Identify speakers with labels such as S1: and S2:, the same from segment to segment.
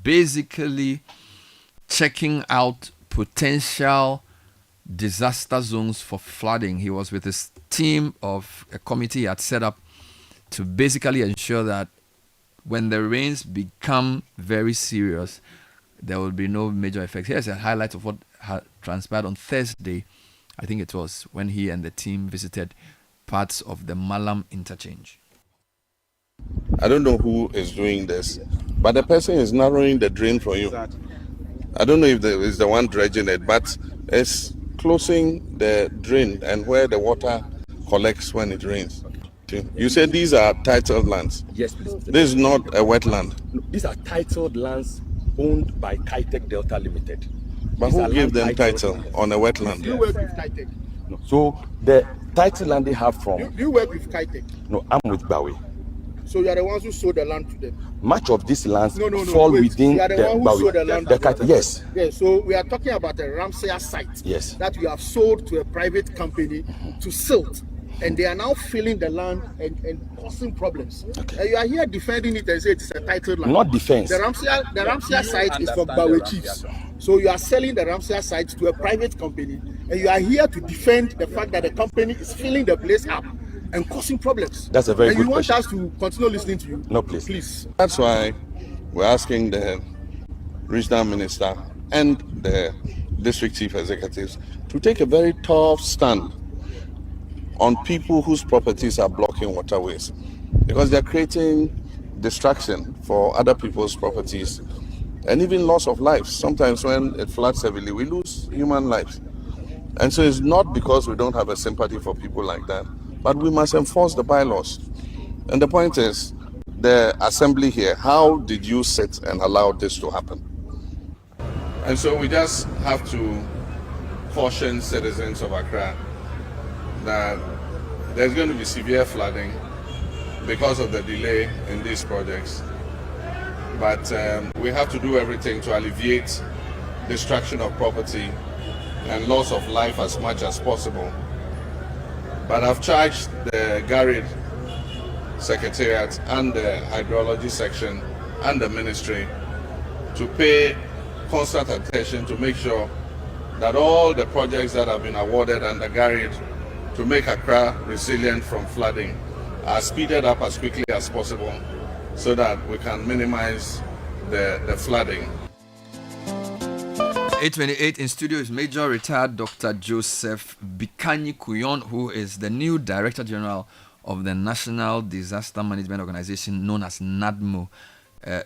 S1: basically checking out potential disaster zones for flooding. He was with his team of a committee he had set up to basically ensure that when the rains become very serious, there will be no major effects. Here's a highlight of what had transpired on Thursday, I think it was, when he and the team visited parts of the Malam interchange.
S2: I don't know who is doing this, but the person is narrowing the drain for you. I don't know if there is the one dredging it, but it's closing the drain and where the water collects when it rains. You said these are titled lands.
S3: Yes, please.
S2: This is not a wetland.
S3: No, these are titled lands owned by Kitec Delta Limited.
S2: But
S3: These
S2: who gave them title on a wetland?
S4: You work with Kitec.
S3: No. So the title land they have from...
S4: You work with Kitec.
S3: No, I'm with Bawe.
S4: So you are the ones who sold the land to them.
S3: Much of these lands fall within
S4: you are the one who sold the land.
S3: Yes.
S4: Yes. So we are talking about a Ramsey site.
S3: Yes.
S4: That we have sold to a private company to silt, and they are now filling the land and causing problems.
S3: Okay.
S4: You are here defending it and say it is a titled land.
S3: Not defense.
S4: The Ramsey site is for Bawe chiefs. So you are selling the Ramsey site to a private company, and you are here to defend the fact that the company is filling the place up and causing problems.
S3: That's a very good question.
S4: And you want us to continue listening to you?
S3: No, please.
S4: Please.
S2: That's why we're asking the regional minister and the district chief executives to take a very tough stand on people whose properties are blocking waterways, because they're creating distraction for other people's properties and even loss of lives. Sometimes when it floods heavily, we lose human lives. And so it's not because we don't have a sympathy for people like that, but we must enforce the bylaws. And the point is, the assembly here, how did you sit and allow this to happen? And so we just have to caution citizens of Accra that there's going to be severe flooding because of the delay in these projects. But we have to do everything to alleviate destruction of property and loss of life as much as possible. But I've charged the Garrid Secretariat and the Hydrology Section and the Ministry to pay constant attention to make sure that all the projects that have been awarded under Garrid to make Accra resilient from flooding are speeded up as quickly as possible so that we can minimize the flooding.
S1: 828 in studio is Major Retired Dr. Joseph Bikanyi Kuyon, who is the new Director General of the National Disaster Management Organization known as NADMO.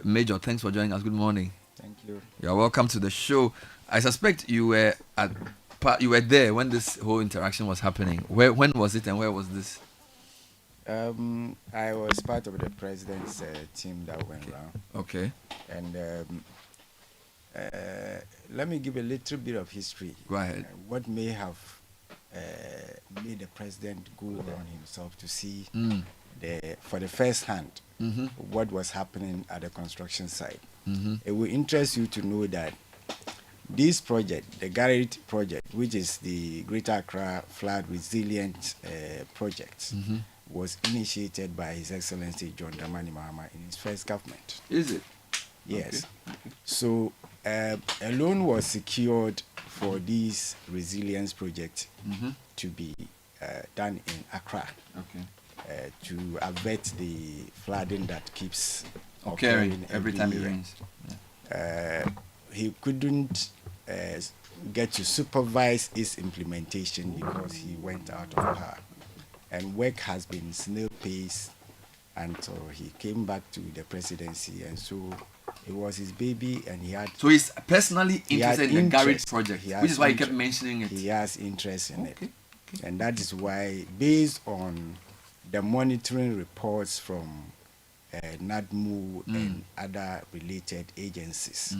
S1: Major, thanks for joining us. Good morning.
S5: Thank you.
S1: You're welcome to the show. I suspect you were there when this whole interaction was happening. When was it and where was this?
S5: I was part of the president's team that went around.
S1: Okay.
S5: And let me give a little bit of history.
S1: Go ahead.
S5: What may have made the president go on himself to see for the first hand what was happening at the construction site. It will interest you to know that this project, the Garrid project, which is the Greater Accra Flood Resilient Project, was initiated by His Excellency John Dramani Mahama in his first government.
S1: Is it?
S5: Yes. Okay. So a loan was secured for this resilience project to be done in Accra to avert the flooding that keeps
S1: occurring every time it rains.
S5: He couldn't get to supervise its implementation because he went out of power. And work has been snail pace until he came back to the presidency, and so it was his baby, and he had.
S1: So he's personally interested in the Garrid project, which is why he kept mentioning it.
S5: He has interest in it, and that is why, based on the monitoring reports from NADMO and other related agencies,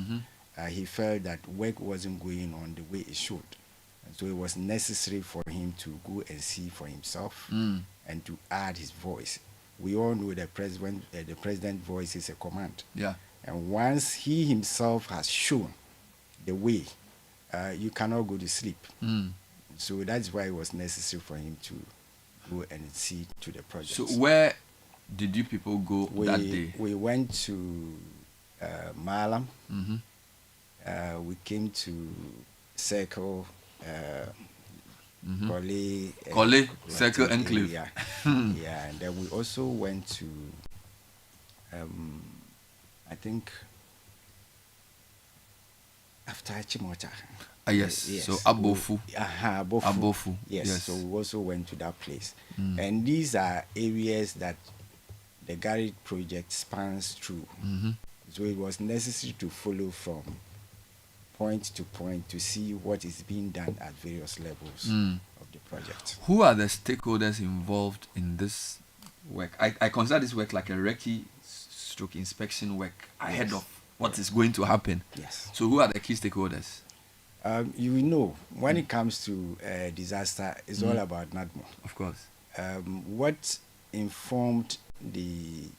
S5: he felt that work wasn't going on the way it should. And so it was necessary for him to go and see for himself and to add his voice. We all know that the president's voice is a command.
S1: Yeah.
S5: And once he himself has shown the way, you cannot go to sleep. So that's why it was necessary for him to go and see to the project.
S1: So where did you people go that day?
S5: We went to Malam. We came to Circle,
S1: Kole, Circle Enclave.
S5: Yeah, and then we also went to, I think, after Chimota.
S1: Yes. So Abofu.
S5: Abofu.
S1: Yes.
S5: So we also went to that place. And these are areas that the Garrett project spans through. So it was necessary to follow from point to point to see what is being done at various levels of the project.
S1: Who are the stakeholders involved in this work? I consider this work like a recce stroke inspection work ahead of what is going to happen.
S5: Yes.
S1: So who are the key stakeholders?
S5: You know, when it comes to disaster, it's all about NADMO.
S1: Of course.
S5: What informed the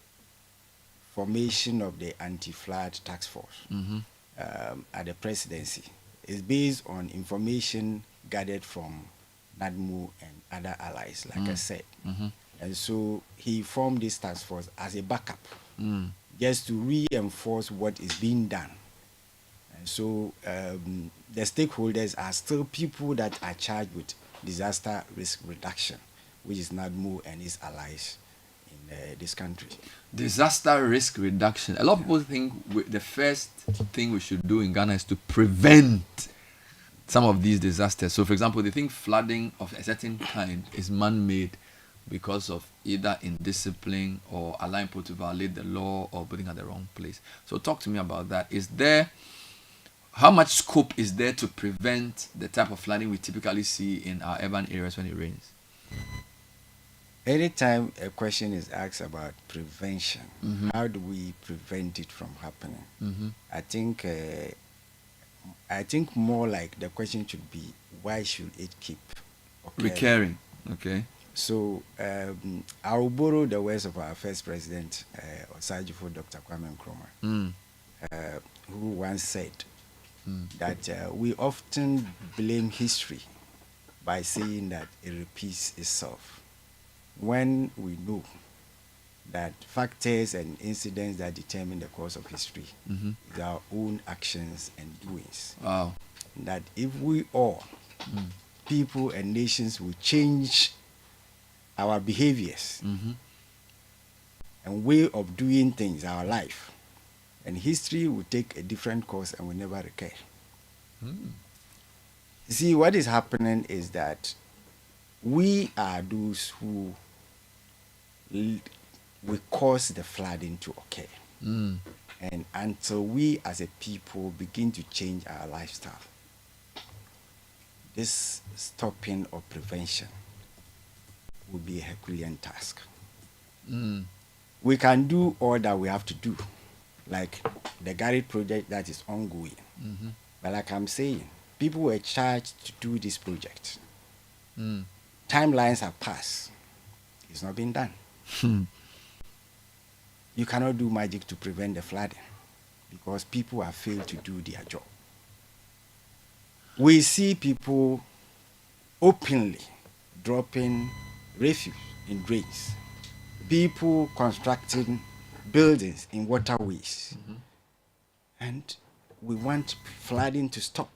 S5: formation of the anti-flood task force at the presidency is based on information gathered from NADMO and other allies, like I said. And so he formed this task force as a backup, just to reinforce what is being done. And so the stakeholders are still people that are charged with disaster risk reduction, which is NADMO and its allies in this country.
S1: Disaster risk reduction. A lot of people think the first thing we should do in Ghana is to prevent some of these disasters. So, for example, they think flooding of a certain kind is man-made because of either indiscipline or allowing people to violate the law or putting at the wrong place. So, talk to me about that. How much scope is there to prevent the type of flooding we typically see in our urban areas when it rains?
S5: Anytime a question is asked about prevention, how do we prevent it from happening? I think more like the question should be, why should it keep occurring?
S1: Recurring, okay.
S5: So I will borrow the words of our first president, Osajifo Dr. Kwame Nkrumah, who once said that we often blame history by saying that it repeats itself, when we know that factors and incidents that determine the course of history is our own actions and doings.
S1: Wow.
S5: That if we all, people and nations, will change our behaviors and way of doing things, our life, and history will take a different course and will never recur. See, what is happening is that we are those who will cause the flooding to occur. And until we as a people begin to change our lifestyle, this stopping or prevention will be a Herculean task. We can do all that we have to do, like the Garrett project that is ongoing. But like I'm saying, people were charged to do this project. Timelines have passed. It's not been done. You cannot do magic to prevent the flooding because people have failed to do their job. We see people openly dropping refuse in drains, people constructing buildings in waterways, and we want flooding to stop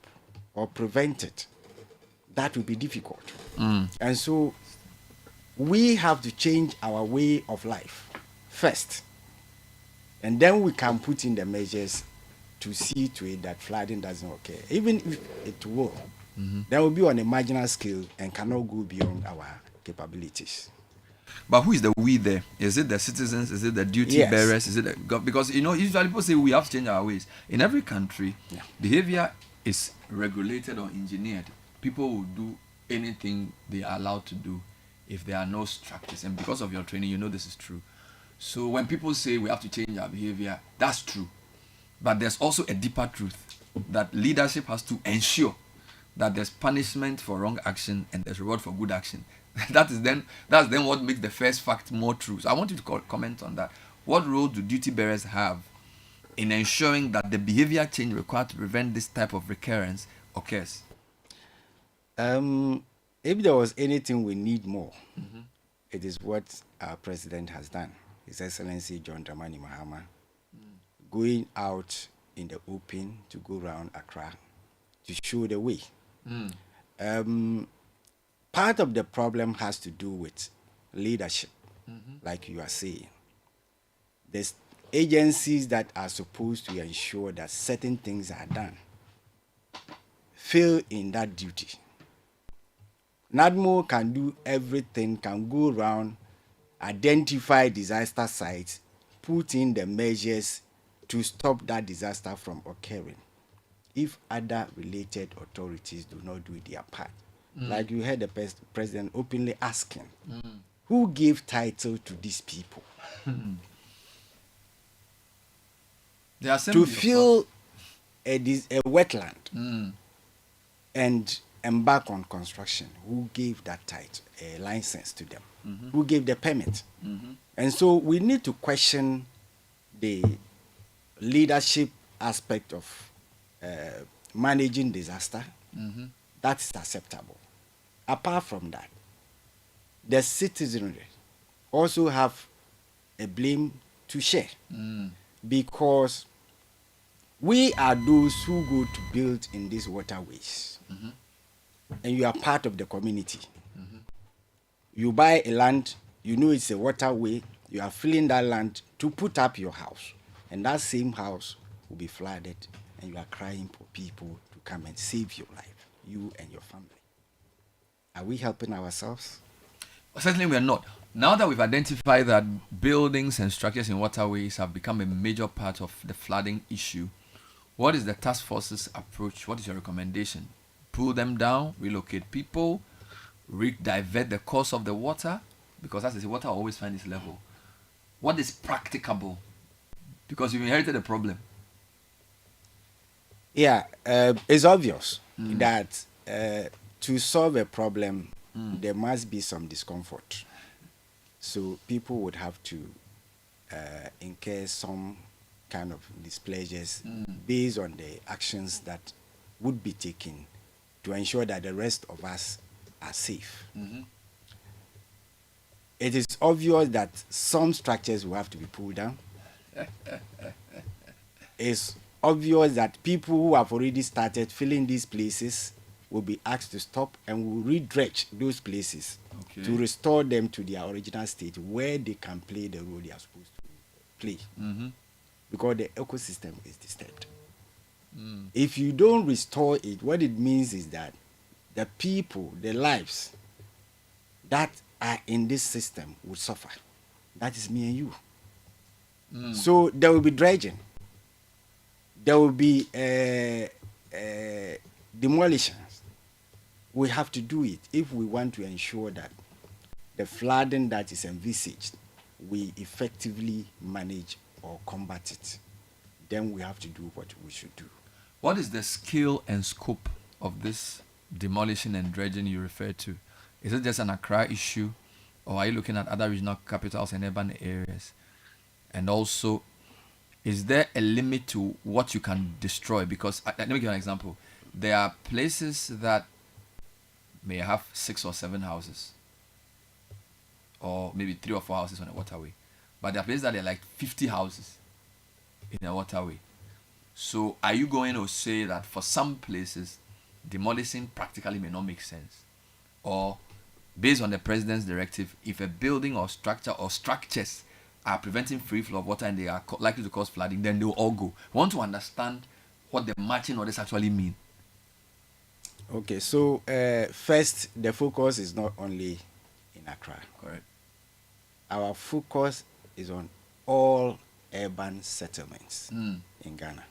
S5: or prevent it. That will be difficult. And so we have to change our way of life first, and then we can put in the measures to see to it that flooding doesn't occur. Even if it will, that will be on a marginal scale and cannot go beyond our capabilities.
S1: But who is the we there? Is it the citizens? Is it the duty bearers? Is it the government? Because, usually people say we have to change our ways. In every country, behavior is regulated or engineered. People will do anything they are allowed to do if there are no structures. And because of your training, this is true. So when people say we have to change our behavior, that's true. But there's also a deeper truth that leadership has to ensure that there's punishment for wrong action and there's reward for good action. That's then what makes the first fact more true. So I want you to comment on that. What role do duty bearers have in ensuring that the behavior change required to prevent this type of recurrence occurs?
S5: If there was anything we need more, it is what our president has done. His Excellency John Dramani Mahama going out in the open to go around Accra to show the way. Part of the problem has to do with leadership, like you are saying. There's agencies that are supposed to ensure that certain things are done fail in that duty. NADMO can do everything, can go around, identify disaster sites, put in the measures to stop that disaster from occurring. If other related authorities do not do their part, like you heard the president openly asking, who gave title to these people? To fill a wetland and embark on construction, who gave that title, a license to them? Who gave the permit? And so we need to question the leadership aspect of managing disaster. That is acceptable. Apart from that, the citizenry also have a blame to share, because we are those who go to build in these waterways, and you are part of the community. You buy a land, you know it's a waterway, you are filling that land to put up your house, and that same house will be flooded, and you are crying for people to come and save your life, you and your family. Are we helping ourselves?
S1: Certainly we are not. Now that we've identified that buildings and structures in waterways have become a major part of the flooding issue, what is the task force's approach? What is your recommendation? Pull them down, relocate people, divert the course of the water? Because as I say, water will always find its level. What is practicable? Because you've inherited a problem.
S5: Yeah, it's obvious that to solve a problem, there must be some discomfort. So people would have to incur some kind of displeasures based on the actions that would be taken to ensure that the rest of us are safe. It is obvious that some structures will have to be pulled down. It's obvious that people who have already started filling these places will be asked to stop, and will re-dredge those places to restore them to their original state where they can play the role they are supposed to play. Because the ecosystem is disturbed. If you don't restore it, what it means is that the people, the lives that are in this system will suffer. That is me and you. So there will be dredging. There will be demolitions. We have to do it if we want to ensure that the flooding that is envisaged, we effectively manage or combat it. Then we have to do what we should do.
S1: What is the scale and scope of this demolition and dredging you refer to? Is it just an Accra issue, or are you looking at other regional capitals and urban areas? And also, is there a limit to what you can destroy? Because let me give you an example. There are places that may have 6 or 7 houses, or maybe 3 or 4 houses on a waterway, but there are places that are like 50 houses in a waterway. So are you going to say that for some places demolishing practically may not make sense? Or based on the president's directive, if a building or structure or structures are preventing free flow of water and they are likely to cause flooding, then they will all go? We want to understand what the marching orders actually mean.
S5: Okay, so first, the focus is not only in Accra.
S1: Correct.
S5: Our focus is on all urban settlements in Ghana.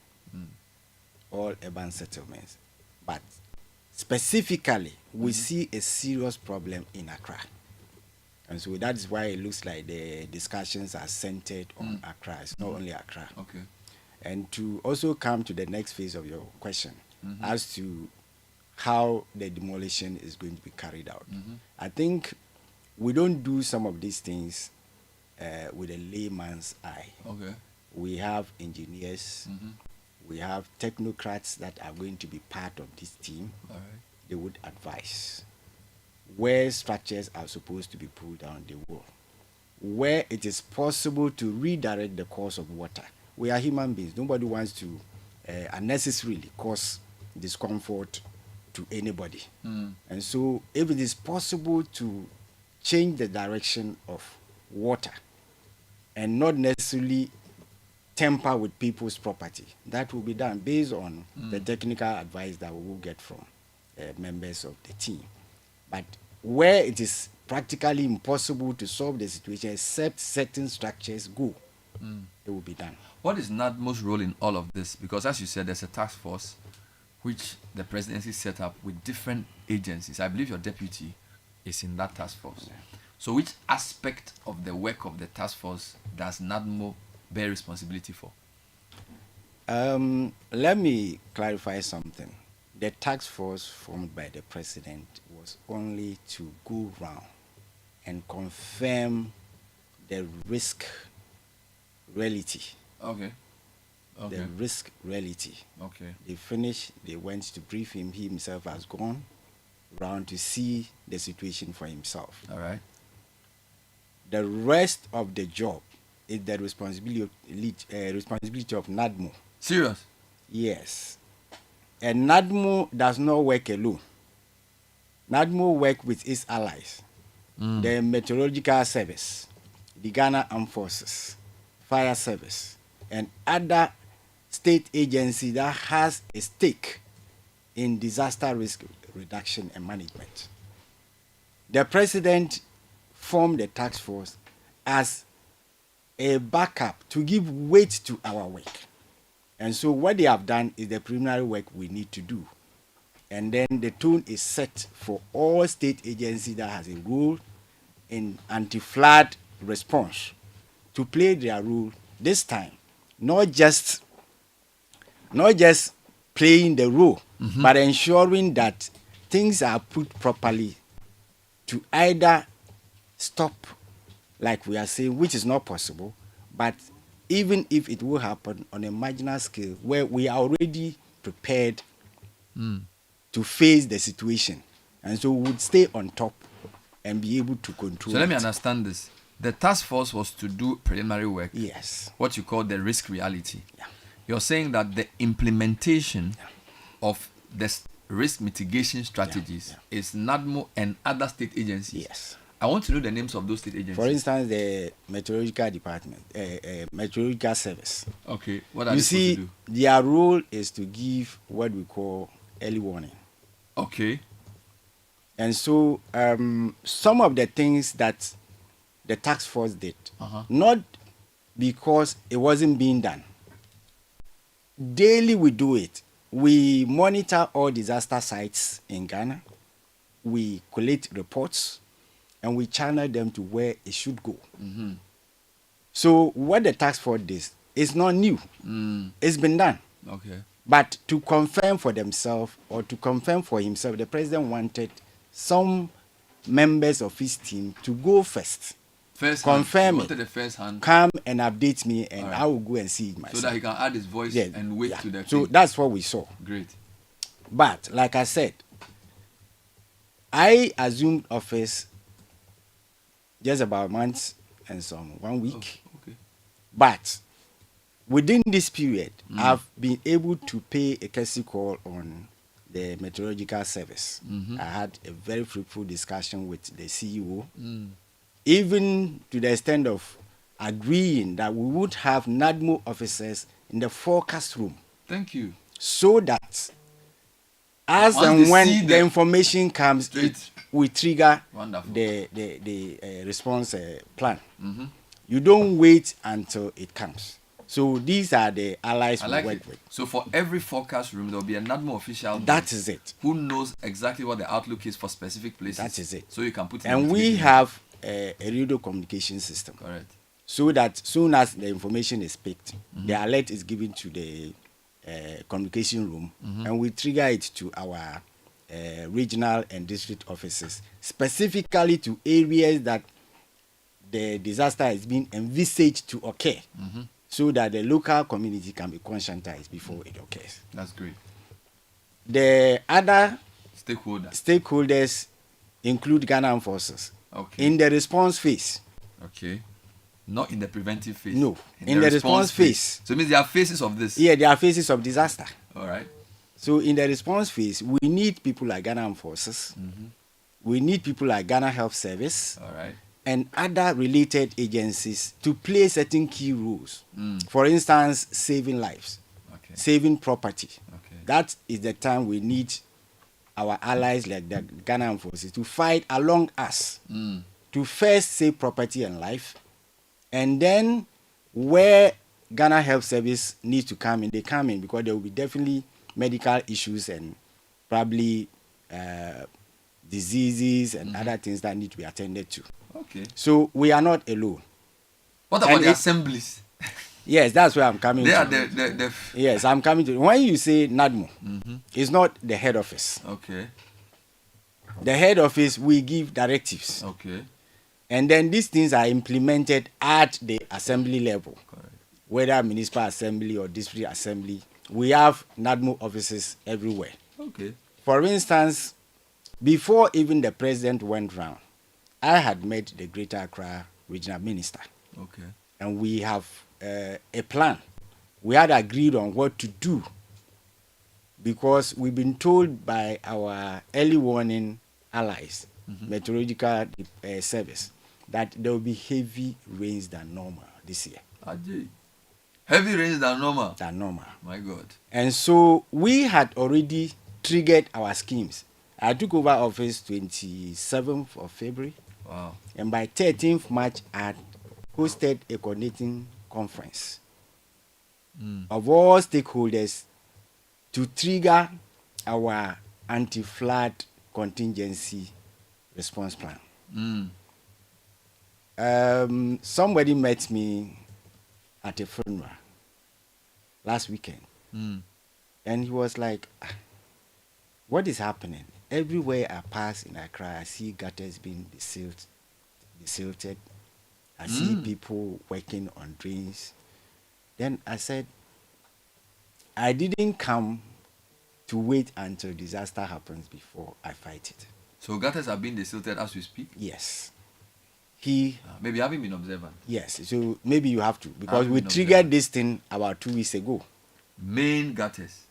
S5: All urban settlements. But specifically, we see a serious problem in Accra. And so that is why it looks like the discussions are centered on Accra. It's not only Accra.
S1: Okay.
S5: And to also come to the next phase of your question as to how the demolition is going to be carried out. I think we don't do some of these things with a layman's eye.
S1: Okay.
S5: We have engineers, we have technocrats that are going to be part of this team.
S1: All right.
S5: They would advise. Where structures are supposed to be pulled down, they will. Where it is possible to redirect the course of water, we are human beings. Nobody wants to unnecessarily cause discomfort to anybody. And so if it is possible to change the direction of water and not necessarily tamper with people's property, that will be done based on the technical advice that we will get from members of the team. But where it is practically impossible to solve the situation except certain structures go, it will be done.
S1: What is NADMO's role in all of this? Because as you said, there's a task force which the presidency set up with different agencies. I believe your deputy is in that task force. So which aspect of the work of the task force does NADMO bear responsibility for?
S5: Let me clarify something. The task force formed by the president was only to go round and confirm the risk reality.
S1: Okay.
S5: The risk reality.
S1: Okay.
S5: They finished, they went to brief him. He himself has gone round to see the situation for himself.
S1: All right.
S5: The rest of the job is the responsibility of NADMO.
S1: Serious?
S5: Yes. And NADMO does not work alone. NADMO works with its allies, the Meteorological Service, the Ghana Armed Forces, Fire Service, and other state agencies that has a stake in disaster risk reduction and management. The president formed the task force as a backup to give weight to our work. And so what they have done is the preliminary work we need to do. And then the tone is set for all state agencies that has a role in anti-flood response to play their role this time. Not just playing the role, but ensuring that things are put properly to either stop, like we are saying, which is not possible, but even if it will happen on a marginal scale where we are already prepared to face the situation. And so we would stay on top and be able to control.
S1: So let me understand this. The task force was to do preliminary work.
S5: Yes.
S1: What you call the risk reality.
S5: Yeah.
S1: You're saying that the implementation of the risk mitigation strategies is NADMO and other state agencies.
S5: Yes.
S1: I want to know the names of those state agencies.
S5: For instance, the Meteorological Department, Meteorological Service.
S1: Okay. What are
S5: You
S1: they supposed to
S5: see,
S1: do?
S5: their role is to give what we call early warning.
S1: Okay.
S5: And so some of the things that the task force did, not because it wasn't being done. Daily we do it. We monitor all disaster sites in Ghana. We collate reports and we channel them to where it should go. So what the task force did is not new. It's been done.
S1: Okay.
S5: But to confirm for themselves or to confirm for himself, the president wanted some members of his team to go first.
S1: First
S5: confirm
S1: hand.
S5: it.
S1: The first hand.
S5: Come and update me, and
S1: All right.
S5: I will go and see it myself.
S1: So that he can add his voice and wait to the
S5: So
S1: thing.
S5: that's what we saw.
S1: Great.
S5: But like I said, I assumed office just about a month and some 1 week.
S1: Okay.
S5: But within this period, I've been able to pay a courtesy call on the Meteorological Service. I had a very fruitful discussion with the CEO, even to the extent of agreeing that we would have NADMO officers in the forecast room.
S1: Thank you.
S5: So that as
S1: Once
S5: and
S1: they
S5: when
S1: see
S5: the
S1: the
S5: information comes,
S1: straight.
S5: we trigger
S1: Wonderful.
S5: the response plan. You don't wait until it comes. So these are the allies
S1: I
S5: we
S1: like
S5: work
S1: it.
S5: with.
S1: So for every forecast room, there will be a NADMO official.
S5: That is it.
S1: Who knows exactly what the outlook is for specific places.
S5: That is it.
S1: So you can put it
S5: And we
S1: in.
S5: have a radio communication system.
S1: Correct.
S5: So that soon as the information is picked, the alert is given to the communication room, and we trigger it to our regional and district offices, specifically to areas that the disaster is being envisaged to occur, so that the local community can be conscientized before it occurs.
S1: That's great.
S5: The other stakeholders include Ghana Armed Forces
S1: Okay.
S5: in the response phase.
S1: Okay. Not in the preventive phase.
S5: No, in the response phase.
S1: So it means there are phases of this.
S5: Yeah, there are phases of disaster.
S1: All right.
S5: So in the response phase, we need people like Ghana Armed Forces. We need people like Ghana Health Service.
S1: All right.
S5: And other related agencies to play certain key roles. For instance, saving lives, saving property. That is the time we need our allies like the Ghana Armed Forces to fight along us to first save property and life, and then where Ghana Health Service needs to come in, they come in, because there will be definitely medical issues and probably diseases and other things that need to be attended to. Okay. So we are not alone.
S1: What about the assemblies?
S5: Yes, that's where I'm coming
S1: to.
S5: Yes, I'm coming to. When you say NADMO, it's not the head office.
S1: Okay.
S5: The head office, we give directives.
S1: Okay.
S5: And then these things are implemented at the assembly level. Correct. Whether municipal assembly or district assembly, we have NADMO offices everywhere. Okay. For instance, before even the president went round, I had met the Greater Accra regional minister. Okay. And we have a plan. We had agreed on what to do, because we've been told by our early warning allies, meteorological service, that there will be heavy rains than normal this year.
S1: Heavy rains than normal?
S5: Than normal.
S1: My God.
S5: And so we had already triggered our schemes. I took over office 27th of February. Wow. And by 13th March, I had hosted a coordinating conference of all stakeholders to trigger our anti-flood contingency response plan. Somebody met me at a funeral last weekend, and he was like, what is happening? Everywhere I pass in Accra, I see gutters being desilted. I see people working on drains. Then I said, I didn't come to wait until disaster happens before I fight it.
S1: So gutters are being desilted as we speak?
S5: Yes.
S1: Maybe I haven't been observant.
S5: Yes, so maybe you have to, because we triggered this thing about 2 weeks ago.
S1: Main gutters?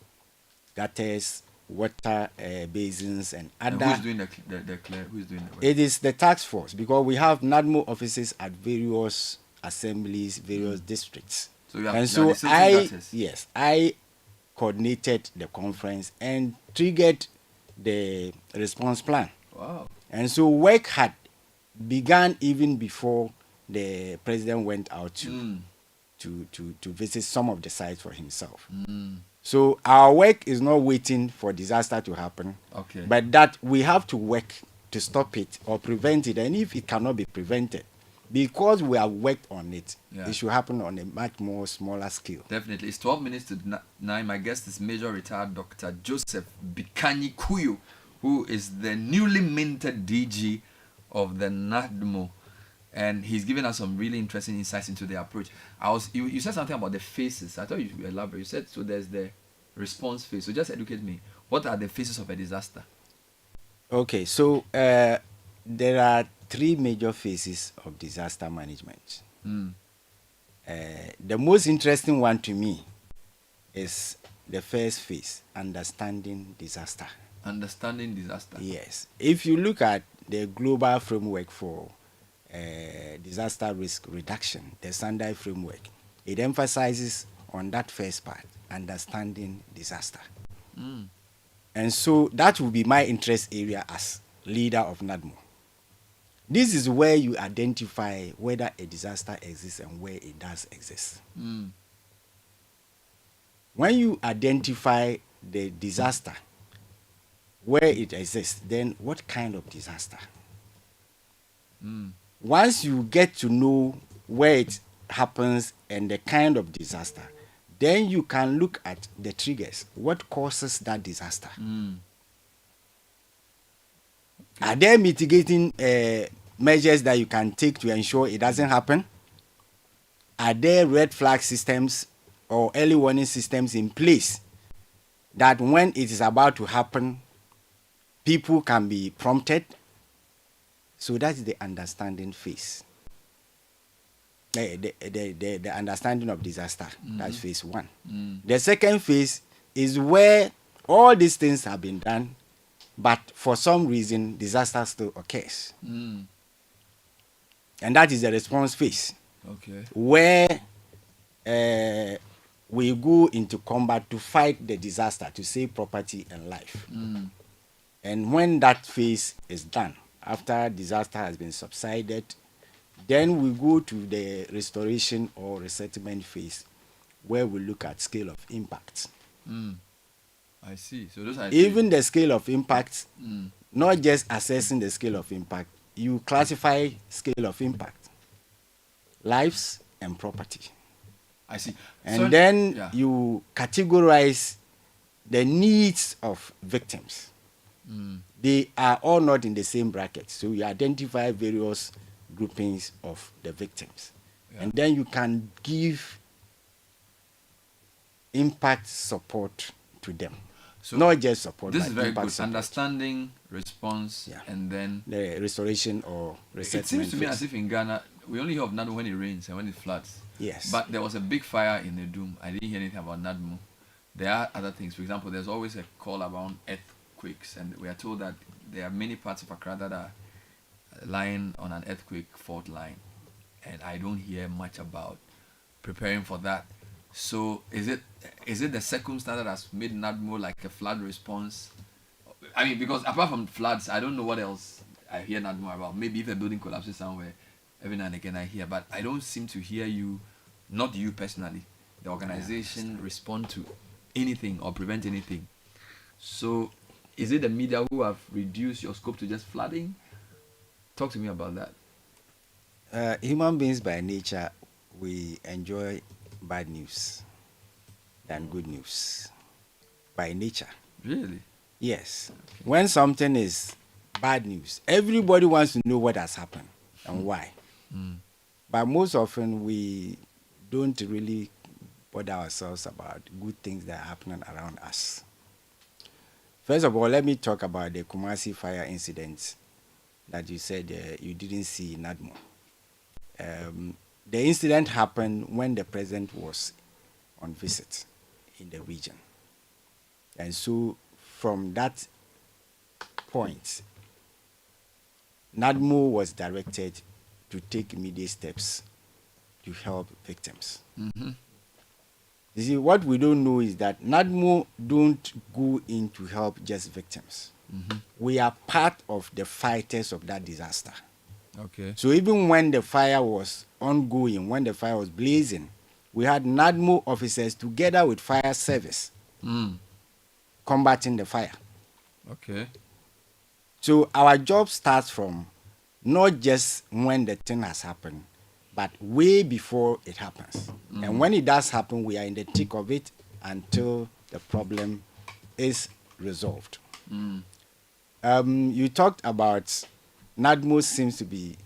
S5: Gutters, water basins, and other.
S1: And who's doing the clear? Who's doing the work?
S5: It is the task force, because we have NADMO offices at various assemblies, various districts.
S1: So you have,
S5: and so I coordinated the conference and triggered the response plan. Wow. And so work had began even before the president went out to visit some of the sites for himself. So our work is not waiting for disaster to happen, but that we have to work to stop it or prevent it. And if it cannot be prevented, because we have worked on it, it should happen on a much more smaller scale.
S1: Definitely. It's 12 minutes to 9. My guest is Major Retired Dr. Joseph Bikanyi Kuyu, who is the newly minted DG of the NADMO. And he's given us some really interesting insights into the approach. You said something about the phases. I thought you elaborate. You said, so there's the response phase. So just educate me. What are the phases of a disaster?
S5: Okay, so there are 3 major phases of disaster management. The most interesting one to me is the first phase, understanding disaster.
S1: Understanding disaster.
S5: Yes. If you look at the global framework for disaster risk reduction, the Sendai framework, it emphasizes on that first part, understanding disaster. And so that will be my interest area as leader of NADMO. This is where you identify whether a disaster exists and where it does exist. When you identify the disaster, where it exists, then what kind of disaster? Once you get to know where it happens and the kind of disaster, then you can look at the triggers. What causes that disaster? Are there mitigating measures that you can take to ensure it doesn't happen? Are there red flag systems or early warning systems in place that when it is about to happen, people can be prompted? So that's the understanding phase. the understanding of disaster. That's phase one. The second phase is where all these things have been done, but for some reason disaster still occurs. And that is the response phase.
S1: Okay.
S5: Where we go into combat to fight the disaster, to save property and life. And when that phase is done, after disaster has been subsided, then we go to the restoration or resettlement phase, where we look at scale of impact.
S1: I see. So those are
S5: Even the scale of impact, not just assessing the scale of impact, you classify scale of impact, lives and property.
S1: I see.
S5: And
S1: So-
S5: then
S1: yeah.
S5: you categorize the needs of victims. They are all not in the same bracket. So you identify various groupings of the victims.
S1: Yeah.
S5: And then you can give impact support to them.
S1: So
S5: not just support,
S1: This
S5: but
S1: is very
S5: impact
S1: good.
S5: support.
S1: Understanding, response,
S5: Yeah.
S1: and then
S5: The restoration or resettlement.
S1: it seems to me
S5: phase.
S1: as if in Ghana we only hear of NADMO when it rains and when it floods.
S5: Yes.
S1: But there was a big fire in the Doom. I didn't hear anything about NADMO. There are other things. For example, there's always a call around earthquakes, and we are told that there are many parts of Accra that are lying on an earthquake fault line, and I don't hear much about preparing for that. So is it the circumstance that has made NADMO like a flood response? I mean, because apart from floods, I don't know what else I hear NADMO about. Maybe if a building collapses somewhere, every now and again I hear, but I don't seem to hear you, not you personally, the organization respond to anything or prevent anything. So is it the media who have reduced your scope to just flooding? Talk to me about that.
S5: Human beings by nature, we enjoy bad news than good news. By nature.
S1: Really?
S5: Yes. When something is bad news, everybody wants to know what has happened and why. But most often we don't really bother ourselves about good things that are happening around us. First of all, let me talk about the Kumasi fire incident that you said you didn't see in NADMO. The incident happened when the president was on visit in the region. And so from that point, NADMO was directed to take immediate steps to help victims. You see, what we don't know is that NADMO don't go in to help just victims. We are part of the fighters of that disaster.
S1: Okay.
S5: So even when the fire was ongoing, when the fire was blazing, we had NADMO officers together with fire service combating the fire.
S1: Okay.
S5: So our job starts from not just when the thing has happened, but way before it happens. And when it does happen, we are in the thick of it until the problem is resolved. You talked about NADMO seems to be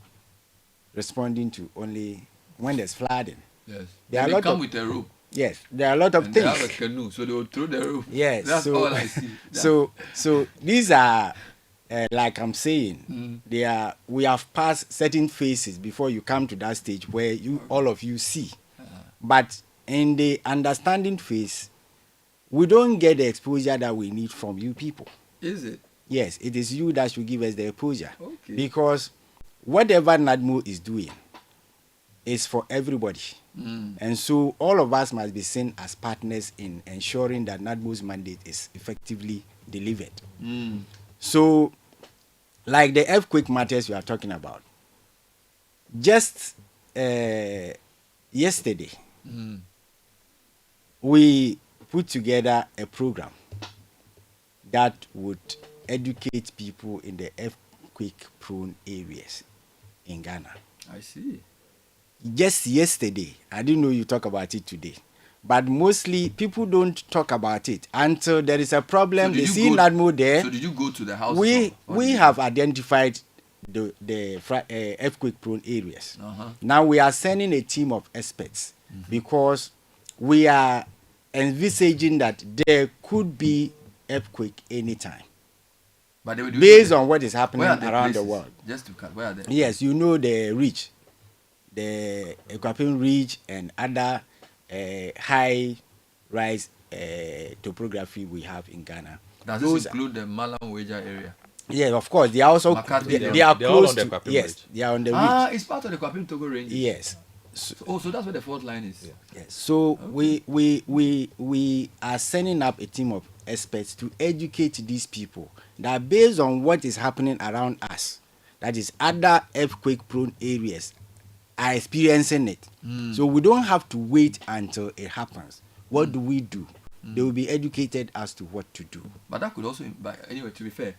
S5: responding to only when there's flooding.
S1: Yes.
S5: There are
S1: They
S5: a lot
S1: come
S5: of-
S1: with a rope.
S5: Yes, there are a lot of
S1: And they have a
S5: things.
S1: canoe, so they will throw the rope.
S5: Yes,
S1: That's
S5: so,
S1: all I see.
S5: so these are like I'm saying, they are. We have passed certain phases before you come to that stage where you all of you see. But in the understanding phase, we don't get the exposure that we need from you people.
S1: Is it?
S5: Yes, it is you that should give us the exposure.
S1: Okay.
S5: Because whatever NADMO is doing is for everybody. And so all of us must be seen as partners in ensuring that NADMO's mandate is effectively delivered. So, like the earthquake matters we are talking about, just yesterday, we put together a program that would educate people in the earthquake-prone areas in Ghana.
S1: I see.
S5: Just yesterday, I didn't know you talk about it today, but mostly people don't talk about it until there is a problem.
S1: So did
S5: They
S1: you
S5: see
S1: go-
S5: NADMO there.
S1: So did you go to the house?
S5: We have identified the earthquake-prone areas. Now we are sending a team of experts because we are envisaging that there could be earthquake anytime
S1: But they will do
S5: based
S1: it.
S5: on what is happening
S1: Where are the
S5: around the
S1: places?
S5: world.
S1: Just to cut. Where are they?
S5: Yes, you know the reach. the Equapin Ridge and other high-rise topography we have in Ghana.
S1: Does
S5: Those
S1: this include the Malam Wager area?
S5: Yeah, of course. They are also
S1: Makati,
S5: they are
S3: they're all
S5: close
S3: on the
S5: to
S3: Equapin
S5: yes.
S3: Ridge.
S5: They are on the ridge.
S1: Ah, it's part of the Kwapim Togo range.
S5: Yes.
S1: So that's where the fault line is.
S3: Yeah.
S5: Yes. So
S1: Okay.
S5: we are sending up a team of experts to educate these people that based on what is happening around us, that is other earthquake-prone areas are experiencing it. So we don't have to wait until it happens. What do we do? They will be educated as to what to do.
S1: But that could also, but anyway, to be fair,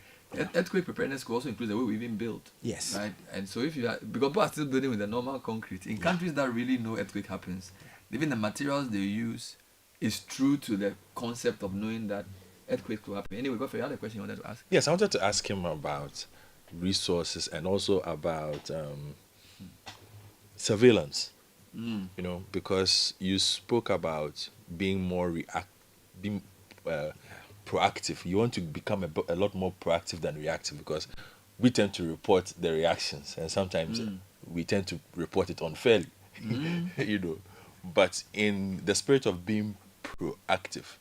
S1: earthquake preparedness could also include the way we even build.
S5: Yes.
S1: Right. And so if you are, because people are still building with the normal concrete in countries that really know earthquake happens, even the materials they use is true to the concept of knowing that earthquake will happen. Anyway, Godfrey, you had a question you wanted to ask.
S3: Yes, I wanted to ask him about resources and also about surveillance. You know, because you spoke about being more proactive. You want to become a lot more proactive than reactive, because we tend to report the reactions, and sometimes we tend to report it unfairly. You know, but in the spirit of being proactive,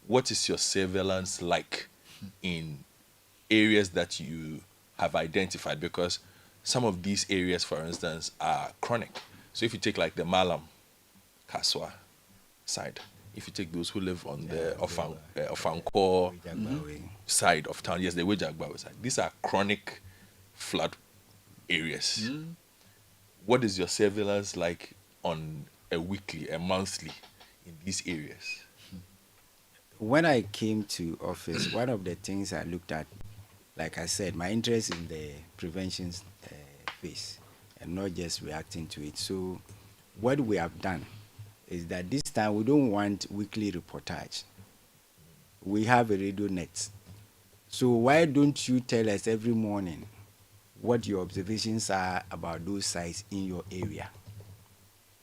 S3: what is your surveillance like in areas that you have identified? Because some of these areas, for instance, are chronic. So if you take like the Malam, Kaswa side, if you take those who live on the Ofankor side of town, yes, the Wejagbawe side, these are chronic flood areas. What is your surveillance like on a weekly, a monthly in these areas?
S5: When I came to office, one of the things I looked at, like I said, my interest in the prevention phase and not just reacting to it. So what we have done is that this time we don't want weekly reportage. We have a radio net. So why don't you tell us every morning what your observations are about those sites in your area?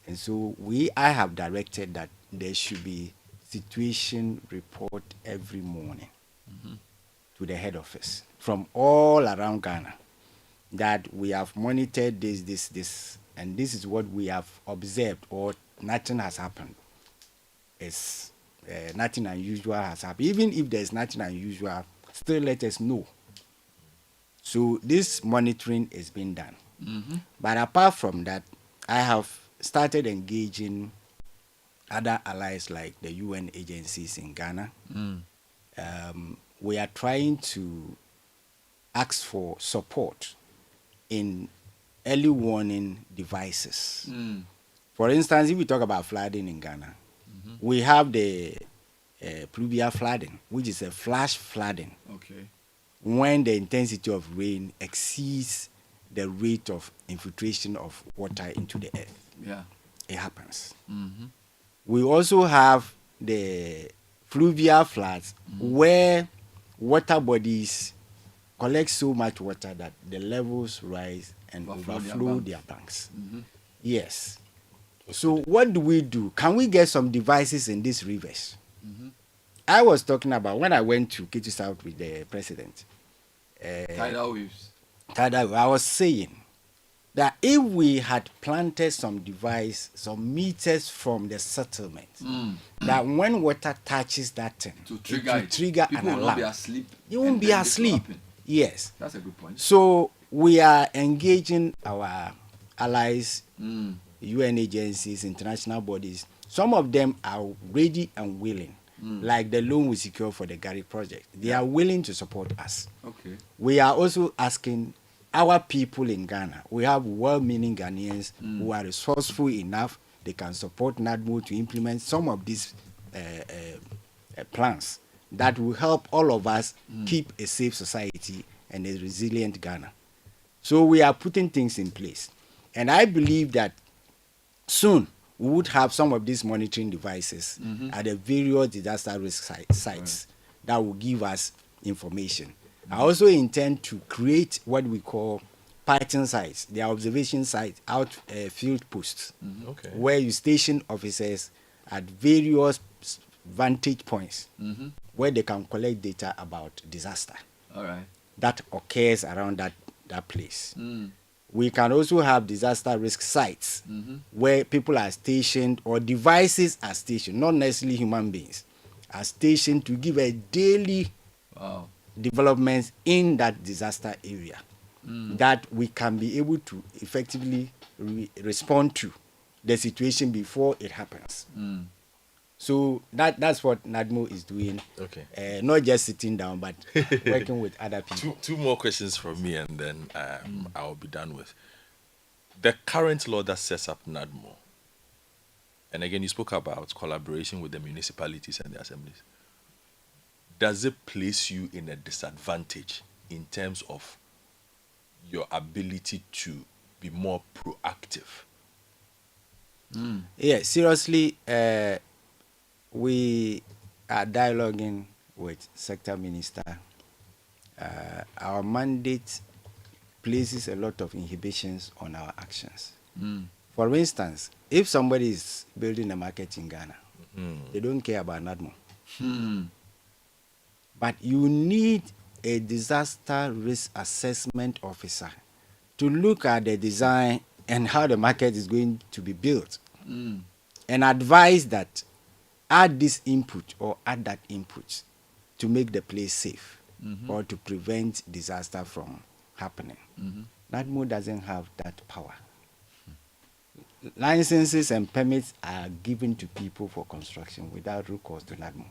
S5: And so I have directed that there should be situation report every morning to the head office from all around Ghana, that we have monitored this, and this is what we have observed, or nothing has happened. It's nothing unusual has happened. Even if there's nothing unusual, still let us know. So this monitoring is being done. But apart from that, I have started engaging other allies like the UN agencies in Ghana. We are trying to ask for support in early warning devices. For instance, if we talk about flooding in Ghana, we have the pluvial flooding, which is a flash flooding.
S1: Okay.
S5: When the intensity of rain exceeds the rate of infiltration of water into the earth.
S1: Yeah.
S5: It happens. We also have the fluvial floods where water bodies collect so much water that the levels rise and overflow their banks. Yes. So what do we do? Can we get some devices in these rivers? I was talking about when I went to Ketu South with the president.
S1: Tidal waves.
S5: I was saying that if we had planted some device, some meters from the settlement, that when water touches that thing,
S1: To trigger
S5: it will
S1: it.
S5: trigger
S1: People
S5: an
S1: will not be
S5: alarm.
S1: asleep.
S5: You won't
S1: and
S5: be
S1: then this will
S5: asleep.
S1: happen.
S5: Yes.
S1: That's a good point.
S5: So we are engaging our allies, UN agencies, international bodies. Some of them are ready and willing, like the loan we secure for the Gary project. They are willing to support us.
S1: Okay.
S5: We are also asking our people in Ghana. We have well-meaning Ghanaians who are resourceful enough. They can support NADMO to implement some of these plans that will help all of us keep a safe society and a resilient Ghana. So we are putting things in place. And I believe that soon we would have some of these monitoring devices at the various disaster risk sites that will give us information. I also intend to create what we call Python sites, the observation sites, field posts, where you station officers at various vantage points where they can collect data about disaster
S1: All right.
S5: that occurs around that place. we can also have disaster risk sites where people are stationed or devices are stationed, not necessarily human beings, are stationed to give a daily developments in that disaster area that we can be able to effectively respond to the situation before it happens. So that's what NADMO is doing.
S3: Okay.
S5: Not just sitting down, but working with other people.
S3: Two more questions from me, and then I'll be done with. The current law that sets up NADMO, and again, you spoke about collaboration with the municipalities and the assemblies. Does it place you in a disadvantage in terms of your ability to be more proactive?
S5: Yeah, seriously, we are dialoguing with sector minister. Our mandate places a lot of inhibitions on our actions. For instance, if somebody is building a market in Ghana, they don't care about NADMO. But you need a disaster risk assessment officer to look at the design and how the market is going to be built and advise that add this input or add that input to make the place safe or to prevent disaster from happening. NADMO doesn't have that power. Licenses and permits are given to people for construction without recourse to NADMO.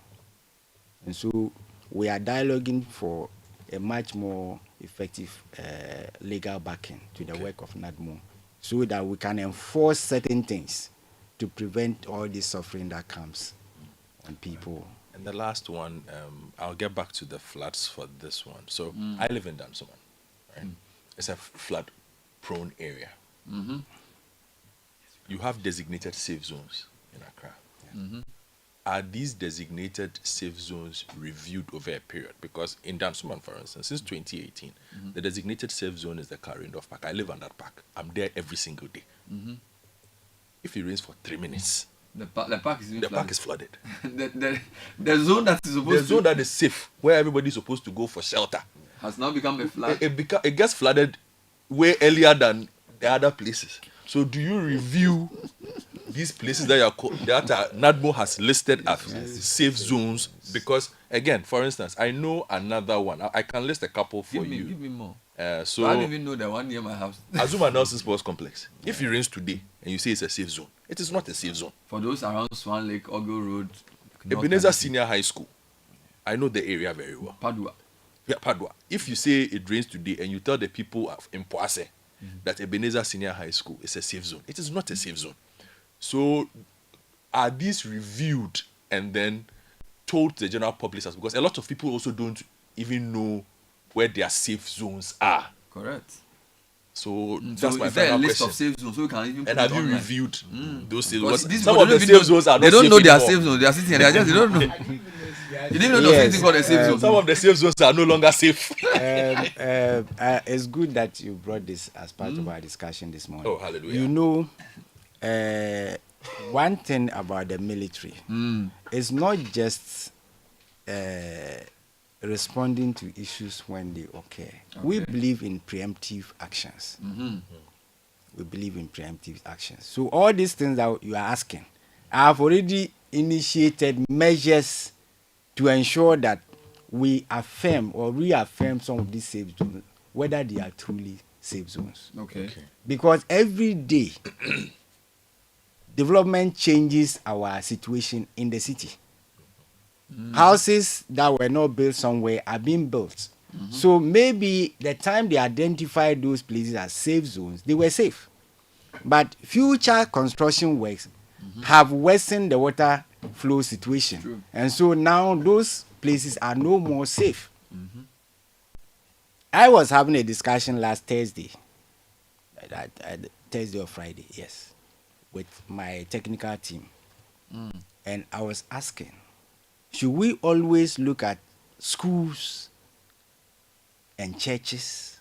S5: And so we are dialoguing for a much more effective legal backing to the work of NADMO so that we can enforce certain things to prevent all this suffering that comes on people.
S3: And the last one, I'll get back to the floods for this one. So I live in Dansoman, right? It's a flood-prone area. You have designated safe zones in Accra. Are these designated safe zones reviewed over a period? Because in Dansoman, for instance, since 2018, the designated safe zone is the Karindorf Park. I live on that park. I'm there every single day. If it rains for 3 minutes,
S1: the park is
S3: flooded.
S1: The zone that is supposed
S3: the zone that is safe, where everybody is supposed to go for shelter,
S1: has now become a flood.
S3: It gets flooded way earlier than the other places. So do you review these places that NADMO has listed as safe zones? Because again, for instance, I know another one. I can list a couple for you.
S1: Give me more.
S3: So
S1: I don't even know the one near my house.
S3: Azuma Nelson Sports Complex. If it rains today and you say it's a safe zone, it is not a safe zone.
S1: For those around Swan Lake, Ogo Road,
S3: Ebenezer Senior High School, I know the area very well.
S1: Padua.
S3: Yeah, Padua. If you say it rains today and you tell the people in Poase that Ebenezer Senior High School is a safe zone, it is not a safe zone. So are these reviewed and then told to the general public? Because a lot of people also don't even know where their safe zones are.
S1: Correct.
S3: So that's
S1: so
S3: my
S1: is there a
S3: final
S1: list
S3: question.
S1: of safe zones so we can even put
S3: And have
S1: it
S3: you
S1: online?
S3: reviewed those safe
S1: Because
S3: zones?
S1: these
S3: Some
S1: people
S3: of the
S1: don't even
S3: safe zones are not
S1: they don't
S3: safe
S1: know their
S3: anymore.
S1: safe zones. They are sitting there. They don't know. You didn't even know something called a safe zone.
S3: Some of the safe zones are no longer safe.
S5: It's good that you brought this as part of our discussion this morning.
S3: Oh, hallelujah.
S5: You know, one thing about the military is not just responding to issues when they occur. Okay. We believe in preemptive actions. We believe in preemptive actions. So all these things that you are asking, I have already initiated measures to ensure that we affirm or reaffirm some of these safe zones, whether they are truly safe zones.
S1: Okay.
S5: Because every day, development changes our situation in the city. Houses that were not built somewhere are being built. So maybe the time they identified those places as safe zones, they were safe. But future construction works have worsened the water flow situation.
S1: True.
S5: And so now those places are no more safe. I was having a discussion last Thursday, Thursday or Friday, yes, with my technical team. And I was asking, should we always look at schools and churches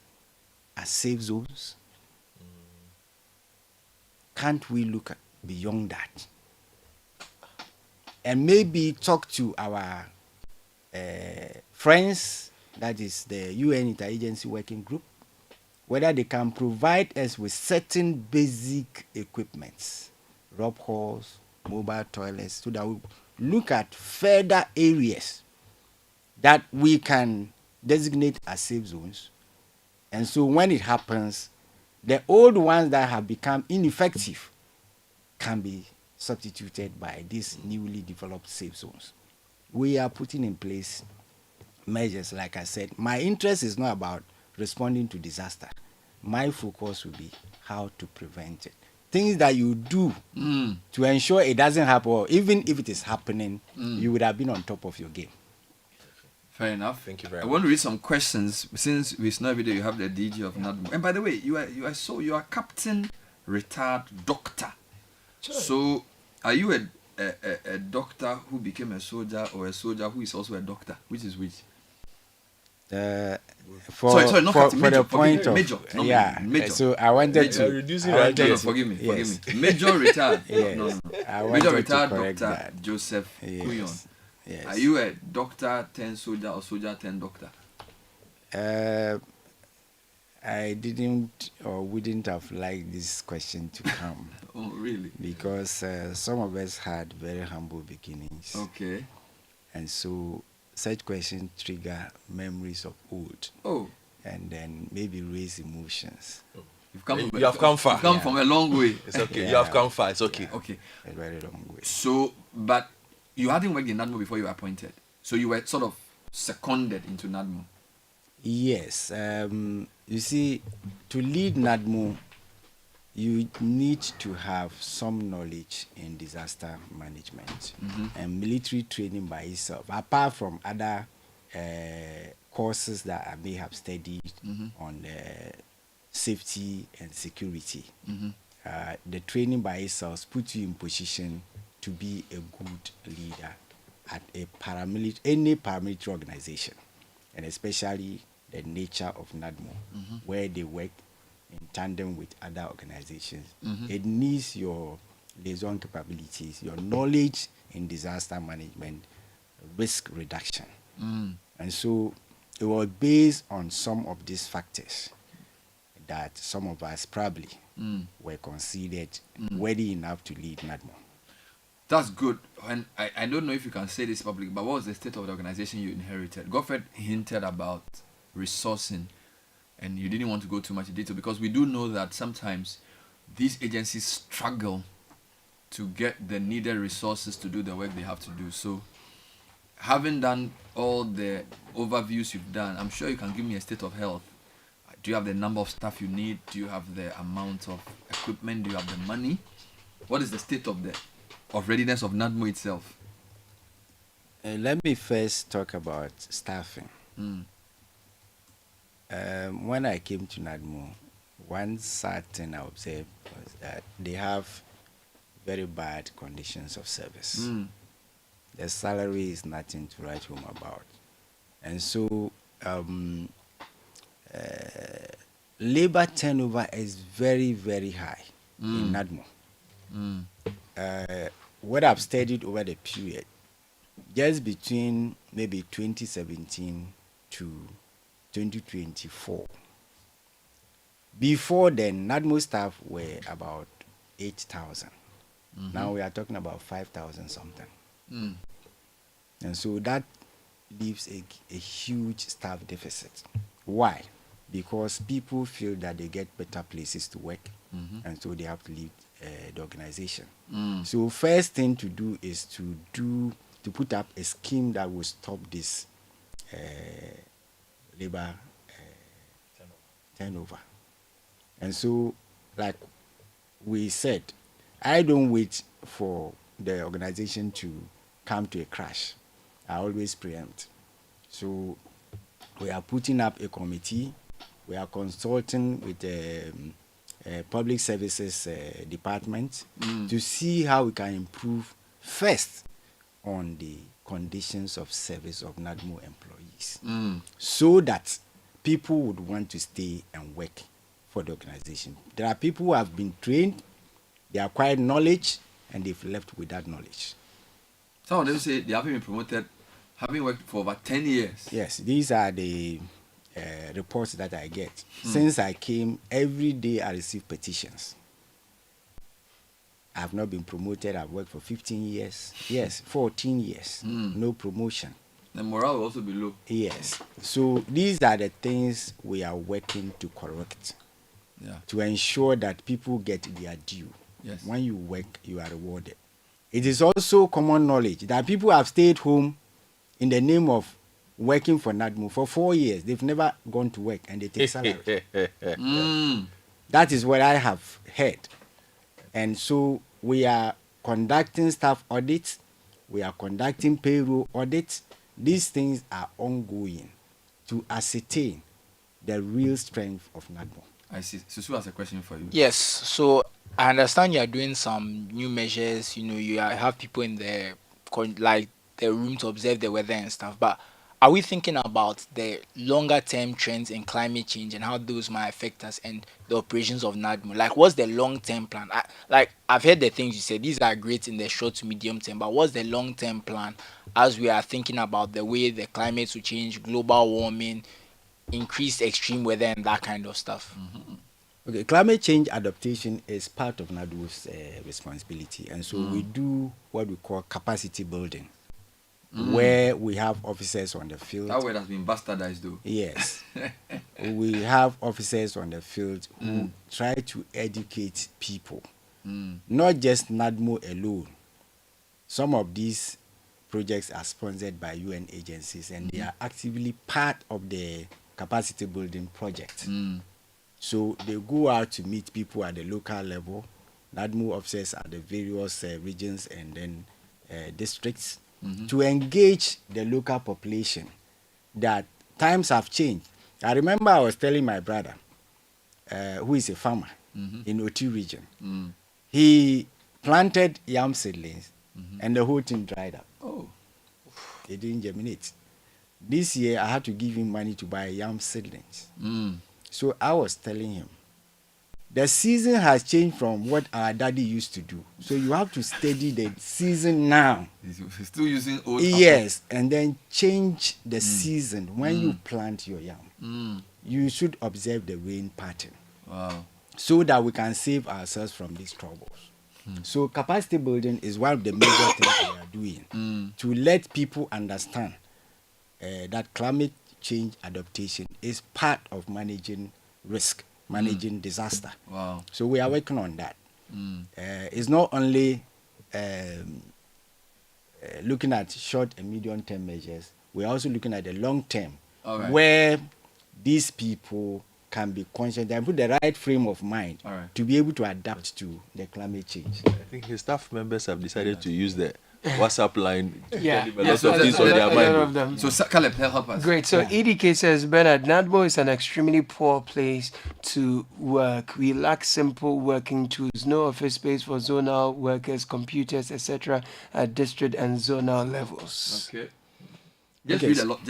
S5: as safe zones? Can't we look at beyond that? And maybe talk to our friends, that is the UN Interagency Working Group, whether they can provide us with certain basic equipments, rob halls, mobile toilets, so that we look at further areas that we can designate as safe zones. And so when it happens, the old ones that have become ineffective can be substituted by these newly developed safe zones. We are putting in place measures. Like I said, my interest is not about responding to disaster. My focus will be how to prevent it. Things that you do to ensure it doesn't happen, or even if it is happening, you would have been on top of your game.
S1: Fair enough.
S3: Thank you very
S1: I
S3: much.
S1: want to read some questions since with no video you have the DG of NADMO. And by the way, you are Captain Retired Doctor. So are you a doctor who became a soldier, or a soldier who is also a doctor? Which is which? Sorry, not Captain,
S5: for
S1: Major,
S5: the point
S1: forgive me,
S5: of
S1: Major, not
S5: yeah.
S1: Major.
S5: So I wanted
S3: You're
S5: to
S3: reducing
S5: I
S3: our
S5: wanted
S3: ideas.
S5: to-
S1: Forgive me,
S5: yes.
S1: forgive me. Major retired.
S5: Yes.
S1: No.
S5: I
S1: Major
S5: wanted to
S1: retired
S5: correct
S1: Doctor
S5: that.
S1: Joseph Kuyon.
S5: Yes. Yes.
S1: Are you a doctor turned soldier or soldier turned doctor?
S5: I didn't or wouldn't have liked this question to come
S1: Oh, really?
S5: because some of us had very humble beginnings,
S1: Okay.
S5: and so such questions trigger memories of old,
S1: Oh,
S5: and then maybe raise emotions.
S1: you've come
S3: You
S1: from
S3: have come far.
S1: You've come from a long way.
S3: It's okay. You
S5: Yeah.
S3: have come far. It's okay.
S1: Okay.
S5: A very long way.
S1: So, but you hadn't worked in NADMO before you were appointed. So you were sort of seconded into NADMO.
S5: Yes. You see, to lead NADMO, you need to have some knowledge in disaster management and military training by itself, apart from other courses that I may have studied on safety and security. The training by itself puts you in position to be a good leader at a any paramilitary organization, and especially the nature of NADMO, where they work in tandem with other organizations. It needs your liaison capabilities, your knowledge in disaster management, risk reduction. And so it was based on some of these factors that some of us probably were considered worthy enough to lead NADMO.
S1: That's good. And I don't know if you can say this publicly, but what was the state of the organization you inherited? Godfred hinted about resourcing, and you didn't want to go too much into detail because we do know that sometimes these agencies struggle to get the needed resources to do the work they have to do. So, having done all the overviews you've done, I'm sure you can give me a state of health. Do you have the number of staff you need? Do you have the amount of equipment? Do you have the money? What is the state of readiness of NADMO itself?
S5: Let me first talk about staffing. When I came to NADMO, one sad thing I observed was that they have very bad conditions of service. The salary is nothing to write home about. And so labor turnover is very, very high in NADMO. What I've studied over the period, just between maybe 2017 to 2024. Before then, NADMO staff were about 8,000. Now we are talking about 5,000 something. And so that leaves a huge staff deficit. Why? Because people feel that they get better places to work, and so they have to leave the organization. So first thing to do is to put up a scheme that will stop this labor turnover. And so, like we said, I don't wait for the organization to come to a crash. I always preempt. So we are putting up a committee. We are consulting with the public services department to see how we can improve first on the conditions of service of NADMO employees, so that people would want to stay and work for the organization. There are people who have been trained, they acquired knowledge, and they've left with that knowledge.
S1: Some of them say they haven't been promoted, having worked for over 10 years.
S5: Yes, these are the reports that I get. Since I came, every day I receive petitions. I've not been promoted. I've worked for 15 years. Yes, 14 years. No promotion.
S1: The morale will also be low.
S5: Yes. So these are the things we are working to correct.
S1: Yeah.
S5: To ensure that people get their due.
S1: Yes.
S5: When you work, you are rewarded. It is also common knowledge that people have stayed home in the name of working for NADMO for 4 years. They've never gone to work and they take salary. That is what I have heard. And so we are conducting staff audits. We are conducting payroll audits. These things are ongoing to ascertain the real strength of NADMO.
S1: I see. Susu has a question for you.
S6: Yes. So I understand you are doing some new measures. You have people in the room to observe the weather and stuff. But are we thinking about the longer term trends in climate change and how those might affect us and the operations of NADMO? Like, what's the long term plan? I've heard the things you said. These are great in the short to medium term. But what's the long term plan as we are thinking about the way the climate will change, global warming, increased extreme weather and that kind of stuff?
S5: Okay, climate change adaptation is part of NADMO's responsibility, and so we do what we call capacity building, where we have officers on the field.
S1: That word has been bastardized, though.
S5: Yes, we have officers on the field who try to educate people, not just NADMO alone. Some of these projects are sponsored by UN agencies, and they are actively part of the capacity building project. So they go out to meet people at the local level, NADMO officers at the various regions and then districts, to engage the local population that times have changed. I remember I was telling my brother, who is a farmer in Oti region, he planted yam seedlings and the whole thing dried up.
S1: Oh.
S5: It didn't germinate. This year, I had to give him money to buy yam seedlings. So I was telling him, the season has changed from what our daddy used to do. So you have to study the season now.
S1: He's still using old.
S5: Yes, and then change the season when you plant your yam. You should observe the rain pattern.
S1: Wow.
S5: So that we can save ourselves from these troubles. So capacity building is one of the major things we are doing to let people understand that climate change adaptation is part of managing risk, managing disaster.
S1: Wow.
S5: So we are working on that. It's not only looking at short and medium term measures, we're also looking at the long term, where these people can be conscious and put the right frame of mind to be able to adapt to the climate change.
S3: I think his staff members have decided to use the WhatsApp line.
S1: So
S3: of things on their mind.
S1: So Caleb, help us.
S7: Great. So EDK says, Bernard, NADMO is an extremely poor place to work. We lack simple working tools, no office space for zonal workers, computers, etc. at district and zonal levels.
S1: Okay. Just read a lot.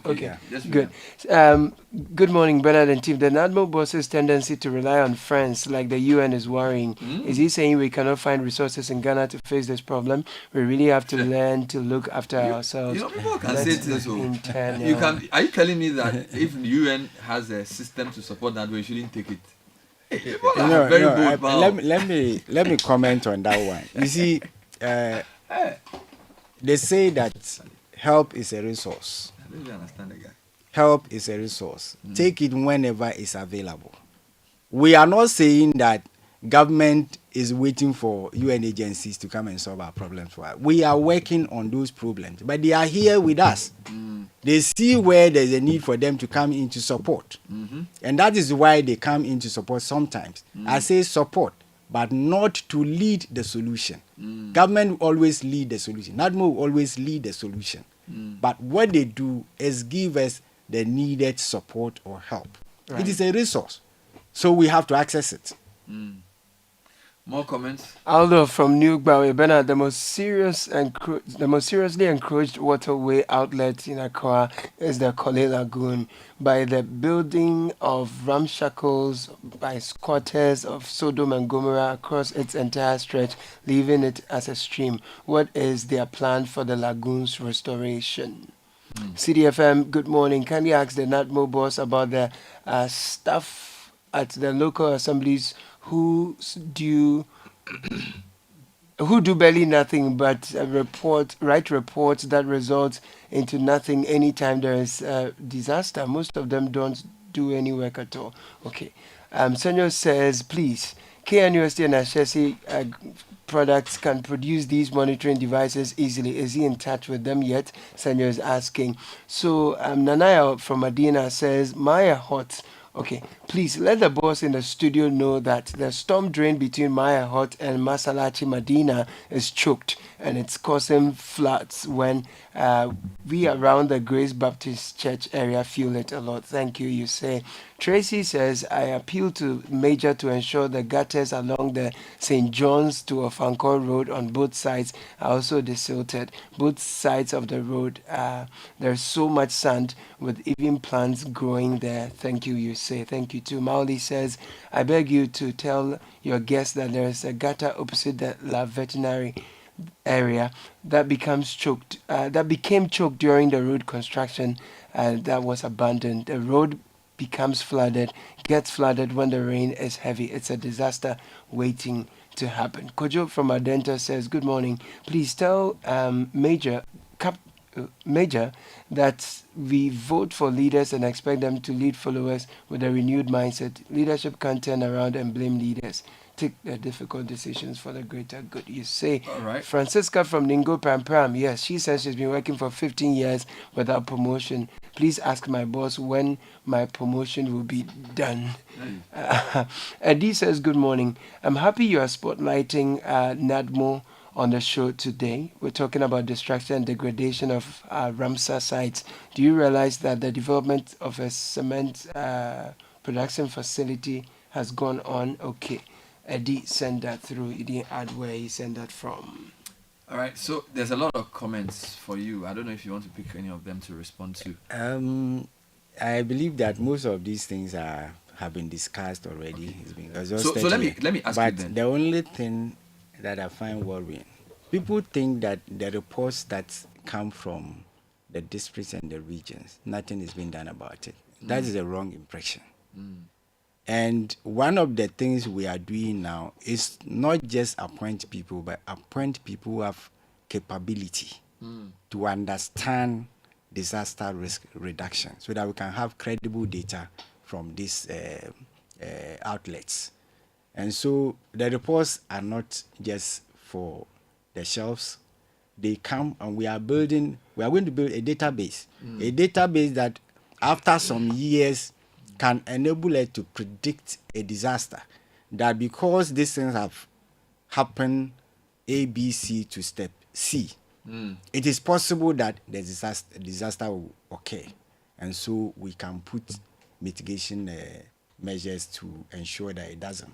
S1: Okay. Just read
S7: Good. Good morning, Bernard and team. The NADMO boss's tendency to rely on friends like the UN is worrying. Is he saying we cannot find resources in Ghana to face this problem? We really have to learn to look after ourselves.
S1: People can say this. You can. Are you telling me that if the UN has a system to support NADMO, we shouldn't take it? Very bold.
S5: Let me comment on that one. You see, they say that help is a resource.
S1: I don't even understand the guy.
S5: Help is a resource. Take it whenever it's available. We are not saying that government is waiting for UN agencies to come and solve our problems for us. We are working on those problems, but they are here with us. They see where there's a need for them to come in to support. And that is why they come in to support sometimes. I say support, but not to lead the solution. Government will always lead the solution. NADMO will always lead the solution. But what they do is give us the needed support or help. It is a resource, so we have to access it.
S1: More comments?
S7: Aldo from New Gbawe, Bernard, the most seriously encroached waterway outlet in Accra is the Kole Lagoon. By the building of ramshackles by squatters of Sodom and Gomorrah across its entire stretch, leaving it as a stream. What is their plan for the lagoon's restoration? CDFM, good morning. Can you ask the NADMO boss about the staff at the local assemblies who do barely nothing but write reports that result into nothing anytime there is a disaster. Most of them don't do any work at all. Okay. Senor says, please, KNUST and Ashesi products can produce these monitoring devices easily. Is he in touch with them yet? Senor is asking. So Nanaya from Adina says, Maya Hot. Okay, please let the boss in the studio know that the storm drain between Maya Hot and Masalachi Medina is choked and it's causing floods when we around the Grace Baptist Church area feel it a lot. Thank you, you say. Tracy says, I appeal to Major to ensure the gutters along the St. John's to Ofankor Road on both sides are also desilted. Both sides of the road, there's so much sand with even plants growing there. Thank you, you say. Thank you too. Mauli says, I beg you to tell your guests that there is a gutter opposite the La Veterinary area that became choked during the road construction that was abandoned. The road gets flooded when the rain is heavy. It's a disaster waiting to happen. Kojo from Adenta says, good morning. Please tell Major that we vote for leaders and expect them to lead followers with a renewed mindset. Leadership can't turn around and blame leaders. Take the difficult decisions for the greater good, you say.
S1: All right.
S7: Francisca from Ningo Pram Pram, yes, she says she's been working for 15 years without promotion. Please ask my boss when my promotion will be done. Eddie says, good morning. I'm happy you are spotlighting NADMO on the show today. We're talking about destruction and degradation of Ramsar sites. Do you realize that the development of a cement production facility has gone on? Okay. Eddie sent that through. He didn't add where he sent that from.
S1: All right. So there's a lot of comments for you. I don't know if you want to pick any of them to respond to.
S5: I believe that most of these things have been discussed already.
S1: Okay.
S5: It's been
S1: So let me ask you then.
S5: The only thing that I find worrying, people think that the reports that come from the districts and the regions, nothing is being done about it. That is a wrong impression. And one of the things we are doing now is not just appoint people, but appoint people who have capability to understand disaster risk reduction so that we can have credible data from these outlets. And so the reports are not just for the shelves. They come and we are going to build a database that after some years can enable us to predict a disaster. That because these things have happened A, B, C to step C, it is possible that the disaster will occur. And so we can put mitigation measures to ensure that it doesn't.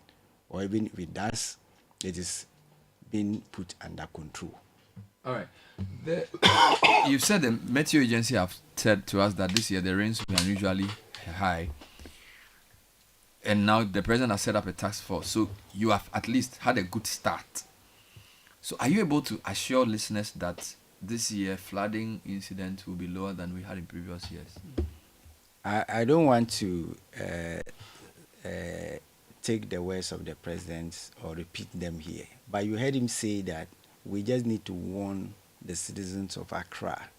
S5: Or even if it does, it is being put under control.
S1: All right. You said the Meteo Agency have said to us that this year the rains will be unusually high. And now the president has set up a task force. So you have at least had a good start. So are you able to assure listeners that this year flooding incidents will be lower than we had in previous years?
S5: I don't want to take the words of the president or repeat them here. But you heard him say that we just need to warn the citizens of Accra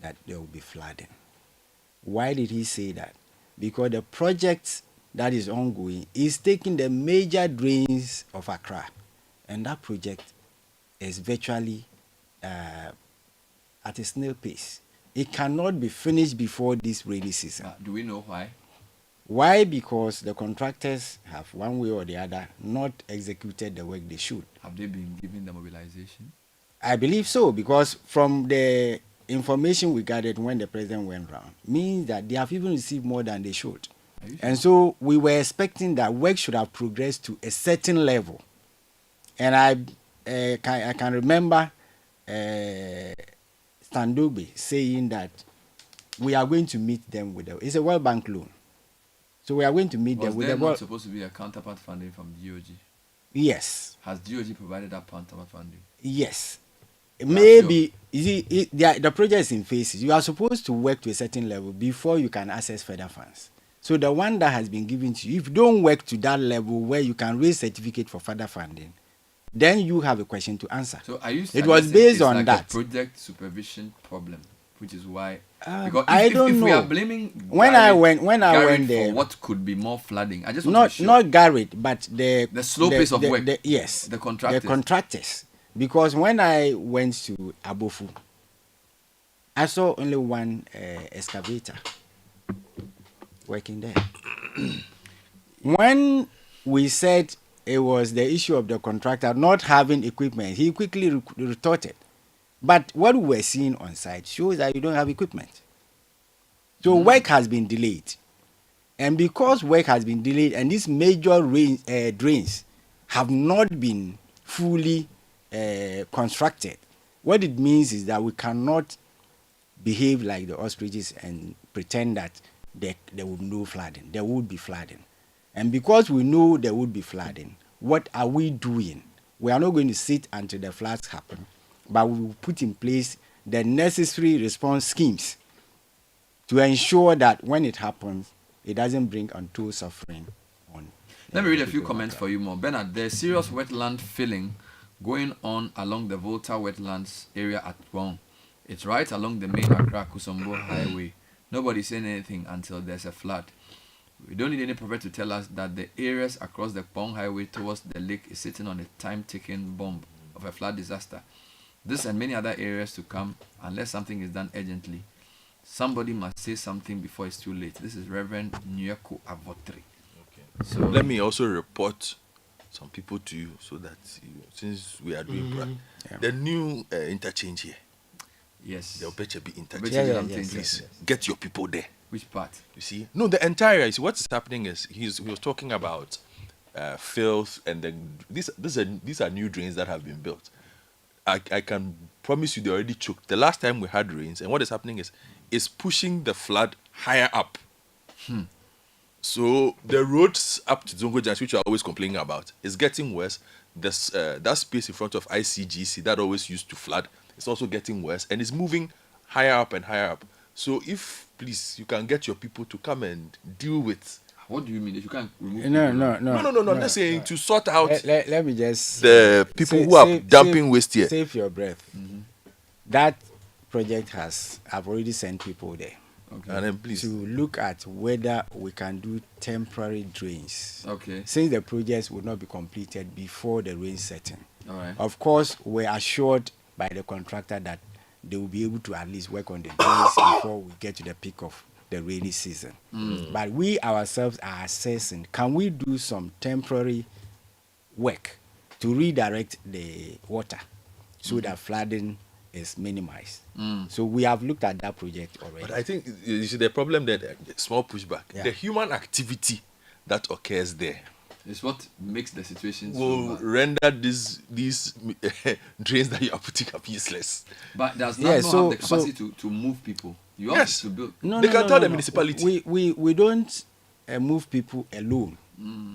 S5: that there will be flooding. Why did he say that? Because the project that is ongoing is taking the major drains of Accra. And that project is virtually at a snail pace. It cannot be finished before this rainy season.
S1: Do we know why?
S5: Why? Because the contractors have, one way or the other, not executed the work they should.
S1: Have they been given the mobilization?
S5: I believe so, because from the information we gathered when the president went round, means that they have even received more than they should. And so we were expecting that work should have progressed to a certain level. And I can remember Standobe saying that we are going to meet them with it's a World Bank loan. So we are going to meet them with
S1: the not supposed to be a counterpart funding from DOG?
S5: Yes.
S1: Has DOG provided that counterpart funding?
S5: Yes. maybe you see, the project is in phases. You are supposed to work to a certain level before you can access further funds. So the one that has been given to you, if you don't work to that level where you can raise certificate for further funding, then you have a question to answer.
S1: So are you
S5: It was
S1: suggesting
S5: based
S1: it's
S5: on
S1: like
S5: that.
S1: a project supervision problem, which is why
S5: I
S1: if
S5: don't
S1: we are
S5: know.
S1: blaming
S5: When I
S1: Garrett
S5: went
S1: for
S5: there,
S1: what could be more flooding, I just want to be sure.
S5: not Garrett, but the
S1: slow pace of work.
S5: Yes,
S1: The contractors.
S5: The contractors. Because when I went to Abofu, I saw only one excavator working there. When we said it was the issue of the contractor not having equipment, he quickly retorted. But what we were seeing on site shows that you don't have equipment. So work has been delayed. And because work has been delayed and these major drains have not been fully constructed, what it means is that we cannot behave like the ostriches and pretend that there will be no flooding. There would be flooding. And because we know there would be flooding, what are we doing? We are not going to sit until the floods happen, but we will put in place the necessary response schemes to ensure that when it happens, it doesn't bring untold suffering on.
S1: Let me read a few comments for you more. Bernard, there's serious wetland filling going on along the Volta wetlands area at Wong. It's right along the main Accra-Kusombo highway. Nobody's saying anything until there's a flood. We don't need any prophet to tell us that the areas across the Pong highway towards the lake is sitting on a time-ticking bomb of a flood disaster. This and many other areas to come, unless something is done urgently. Somebody must say something before it's too late. This is Reverend Nyeko Avotri.
S3: Okay. So let me also report some people to you so that since we are doing the new interchange here.
S1: Yes.
S3: There'll better be interchange. Please get your people there.
S1: Which part?
S3: You see? No, the entire. You see, what's happening is he was talking about filth, and then these are new drains that have been built. I can promise you they already choked. The last time we had rains, and what is happening is pushing the flood higher up. So the roads up to Zongo Junction, which you are always complaining about, is getting worse. This that space in front of ICGC that always used to flood, it's also getting worse, and it's moving higher up and higher up. So if, please, you can get your people to come and deal with.
S1: What do you mean? If you can't remove
S5: No.
S3: I'm just saying to sort out
S5: let me just
S3: the people who are dumping waste here.
S5: Save your breath. That project I've already sent people there.
S1: Okay.
S3: And then please
S5: To look at whether we can do temporary drains.
S1: Okay.
S5: Since the projects will not be completed before the rain setting.
S1: All right.
S5: Of course, we're assured by the contractor that they will be able to at least work on the drains before we get to the peak of the rainy season. But we ourselves are assessing, can we do some temporary work to redirect the water so that flooding is minimized? So we have looked at that project already.
S3: But I think you see the problem that small pushback.
S5: Yeah.
S3: The human activity that occurs there
S1: It's what makes the situation
S3: will
S1: so bad.
S3: render these drains that you are putting up useless.
S1: But does
S5: Yeah,
S1: not
S5: so-
S1: have the capacity to move people. You have
S3: Yes.
S1: to build.
S3: They can tell the municipality.
S5: We don't move people alone.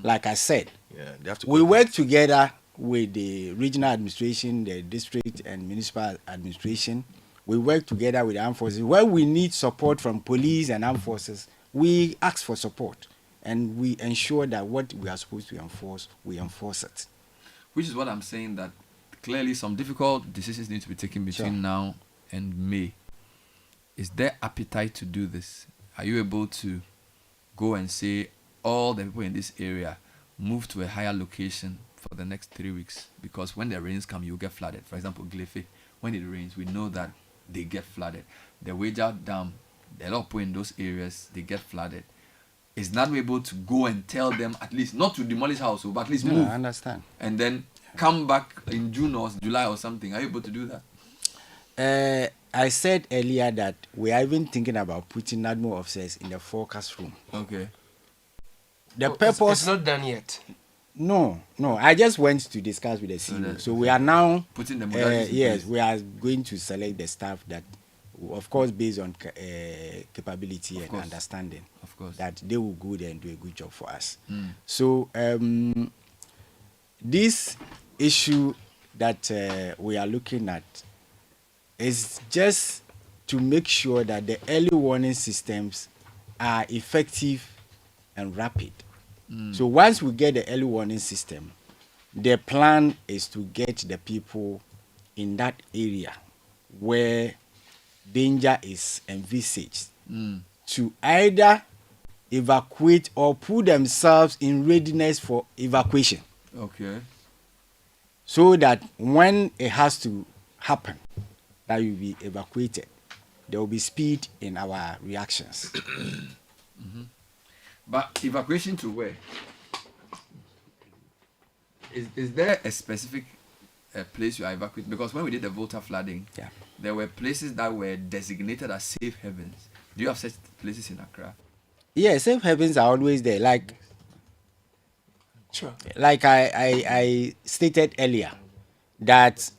S5: Like I said,
S3: Yeah, they have to.
S5: we work together with the regional administration, the district and municipal administration. We work together with the armed forces. When we need support from police and armed forces, we ask for support. And we ensure that what we are supposed to enforce, we enforce it.
S1: Which is what I'm saying, that clearly some difficult decisions need to be taken between now and May. Is there appetite to do this? Are you able to go and say all the people in this area move to a higher location for the next 3 weeks? Because when the rains come, you'll get flooded. For example, Glefe, when it rains, we know that they get flooded. The Wager Dam, a lot of people in those areas, they get flooded. Is NADMO able to go and tell them, at least not to demolish house, but at least move,
S5: I understand.
S1: and then come back in June or July or something? Are you able to do that?
S5: I said earlier that we are even thinking about putting NADMO officers in the forecast room.
S1: Okay.
S5: The purpose...
S7: It's not done yet.
S5: No. I just went to discuss with the CEO. So we are now...
S1: Putting the modalities in
S5: yes,
S1: place.
S5: we are going to select the staff that, of course, based on capability and
S1: course.
S5: understanding,
S1: Of course.
S5: that they will go there and do a good job for us. So this issue that we are looking at is just to make sure that the early warning systems are effective and rapid. So once we get the early warning system, the plan is to get the people in that area where danger is envisaged to either evacuate or put themselves in readiness for evacuation.
S1: Okay.
S5: So that when it has to happen, that will be evacuated, there will be speed in our reactions.
S1: But evacuation to where? Is there a specific place you are evacuating? Because when we did the Volta flooding,
S5: Yeah.
S1: there were places that were designated as safe havens. Do you have such places in Accra?
S5: Yeah, safe havens are always there.
S7: Sure.
S5: Like I stated earlier, that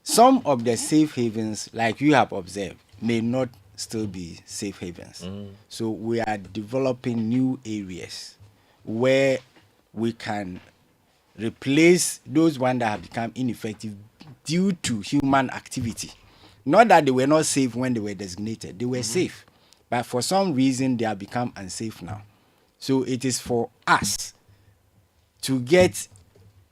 S5: some of the safe havens, like you have observed, may not still be safe havens. So we are developing new areas where we can replace those ones that have become ineffective due to human activity. Not that they were not safe when they were designated, they were safe, but for some reason they have become unsafe now. So it is for us to get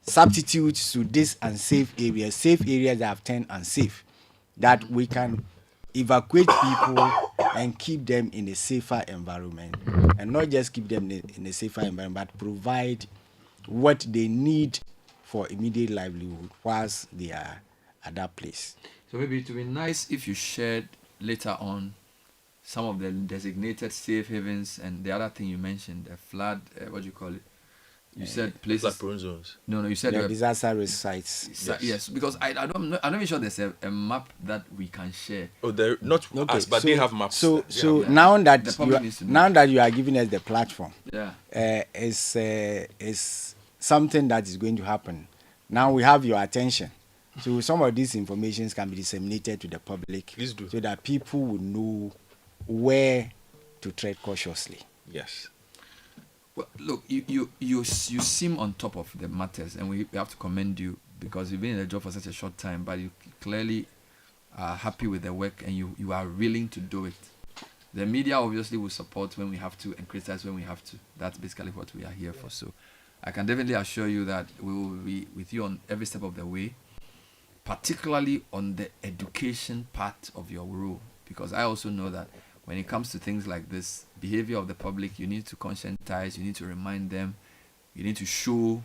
S5: substitutes to these unsafe areas, safe areas that have turned unsafe, that we can evacuate people and keep them in a safer environment, and not just keep them in a safer environment, but provide what they need for immediate livelihood whilst they are at that place.
S1: So maybe it would be nice if you shared later on some of the designated safe havens and the other thing you mentioned, the flood, what do you call it? You said places.
S3: Flood prone zones.
S1: No, you said
S5: The disaster risk sites.
S1: Yes, because I'm not even sure there's a map that we can share.
S3: Oh, they're not
S5: Okay,
S3: us, but
S5: so-
S3: they have maps.
S5: So
S3: They have maps.
S5: now that
S1: The public
S5: you
S1: needs to know.
S5: now that you are giving us the platform,
S1: Yeah.
S5: is something that is going to happen. Now we have your attention. So some of these informations can be disseminated to the public.
S3: Please do.
S5: So that people will know where to tread cautiously.
S3: Yes.
S1: Well, look, you seem on top of the matters, and we have to commend you because you've been in the job for such a short time, but you clearly are happy with the work and you are willing to do it. The media obviously will support when we have to and criticize when we have to. That's basically what we are here for. So I can definitely assure you that we will be with you on every step of the way, particularly on the education part of your role, because I also know that when it comes to things like this, behavior of the public, you need to conscientize, you need to remind them, you need to show.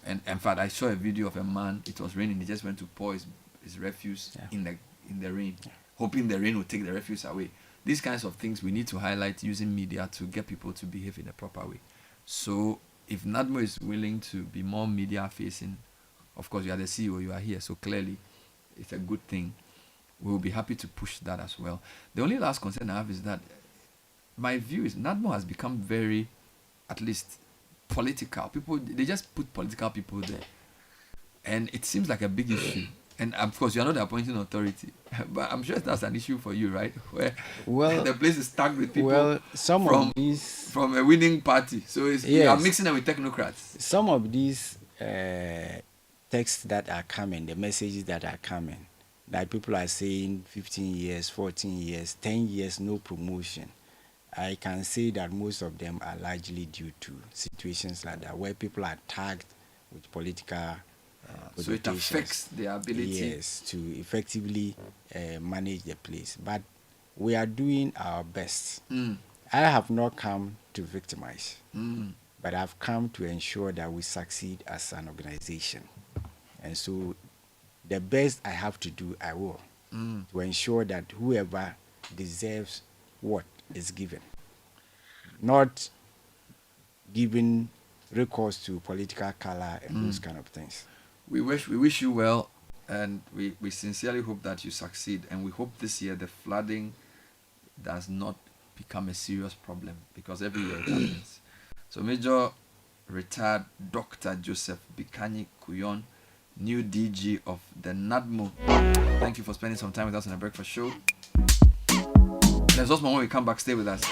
S1: And in fact, I saw a video of a man, it was raining, he just went to pour his refuse in the rain, hoping the rain would take the refuse away. These kinds of things we need to highlight using media to get people to behave in a proper way. So if NADMO is willing to be more media facing, of course you are the CEO, you are here, so clearly it's a good thing. We will be happy to push that as well. The only last concern I have is that my view is NADMO has become very, at least, political. People, they just put political people there. And it seems like a big issue. And of course, you are not the appointing authority. But I'm sure that's an issue for you, right? Where the place is stacked with people from a winning party. So you are mixing them with technocrats.
S5: Some of these texts that are coming, the messages that are coming, that people are saying 15 years, 14 years, 10 years, no promotion. I can say that most of them are largely due to situations like that, where people are tagged with political
S1: so it affects their ability.
S5: Yes, to effectively manage the place. But we are doing our best. I have not come to victimize, but I've come to ensure that we succeed as an organization. And so the best I have to do, I will, to ensure that whoever deserves what is given, not giving recourse to political color and those kind of things.
S1: We wish you well, and we sincerely hope that you succeed, and we hope this year the flooding does not become a serious problem, because every year it happens. So Major Retired Dr. Joseph Bikanyi Kuyon, new DG of the NADMO. Thank you for spending some time with us on the breakfast show. There's also when we come back, stay with us.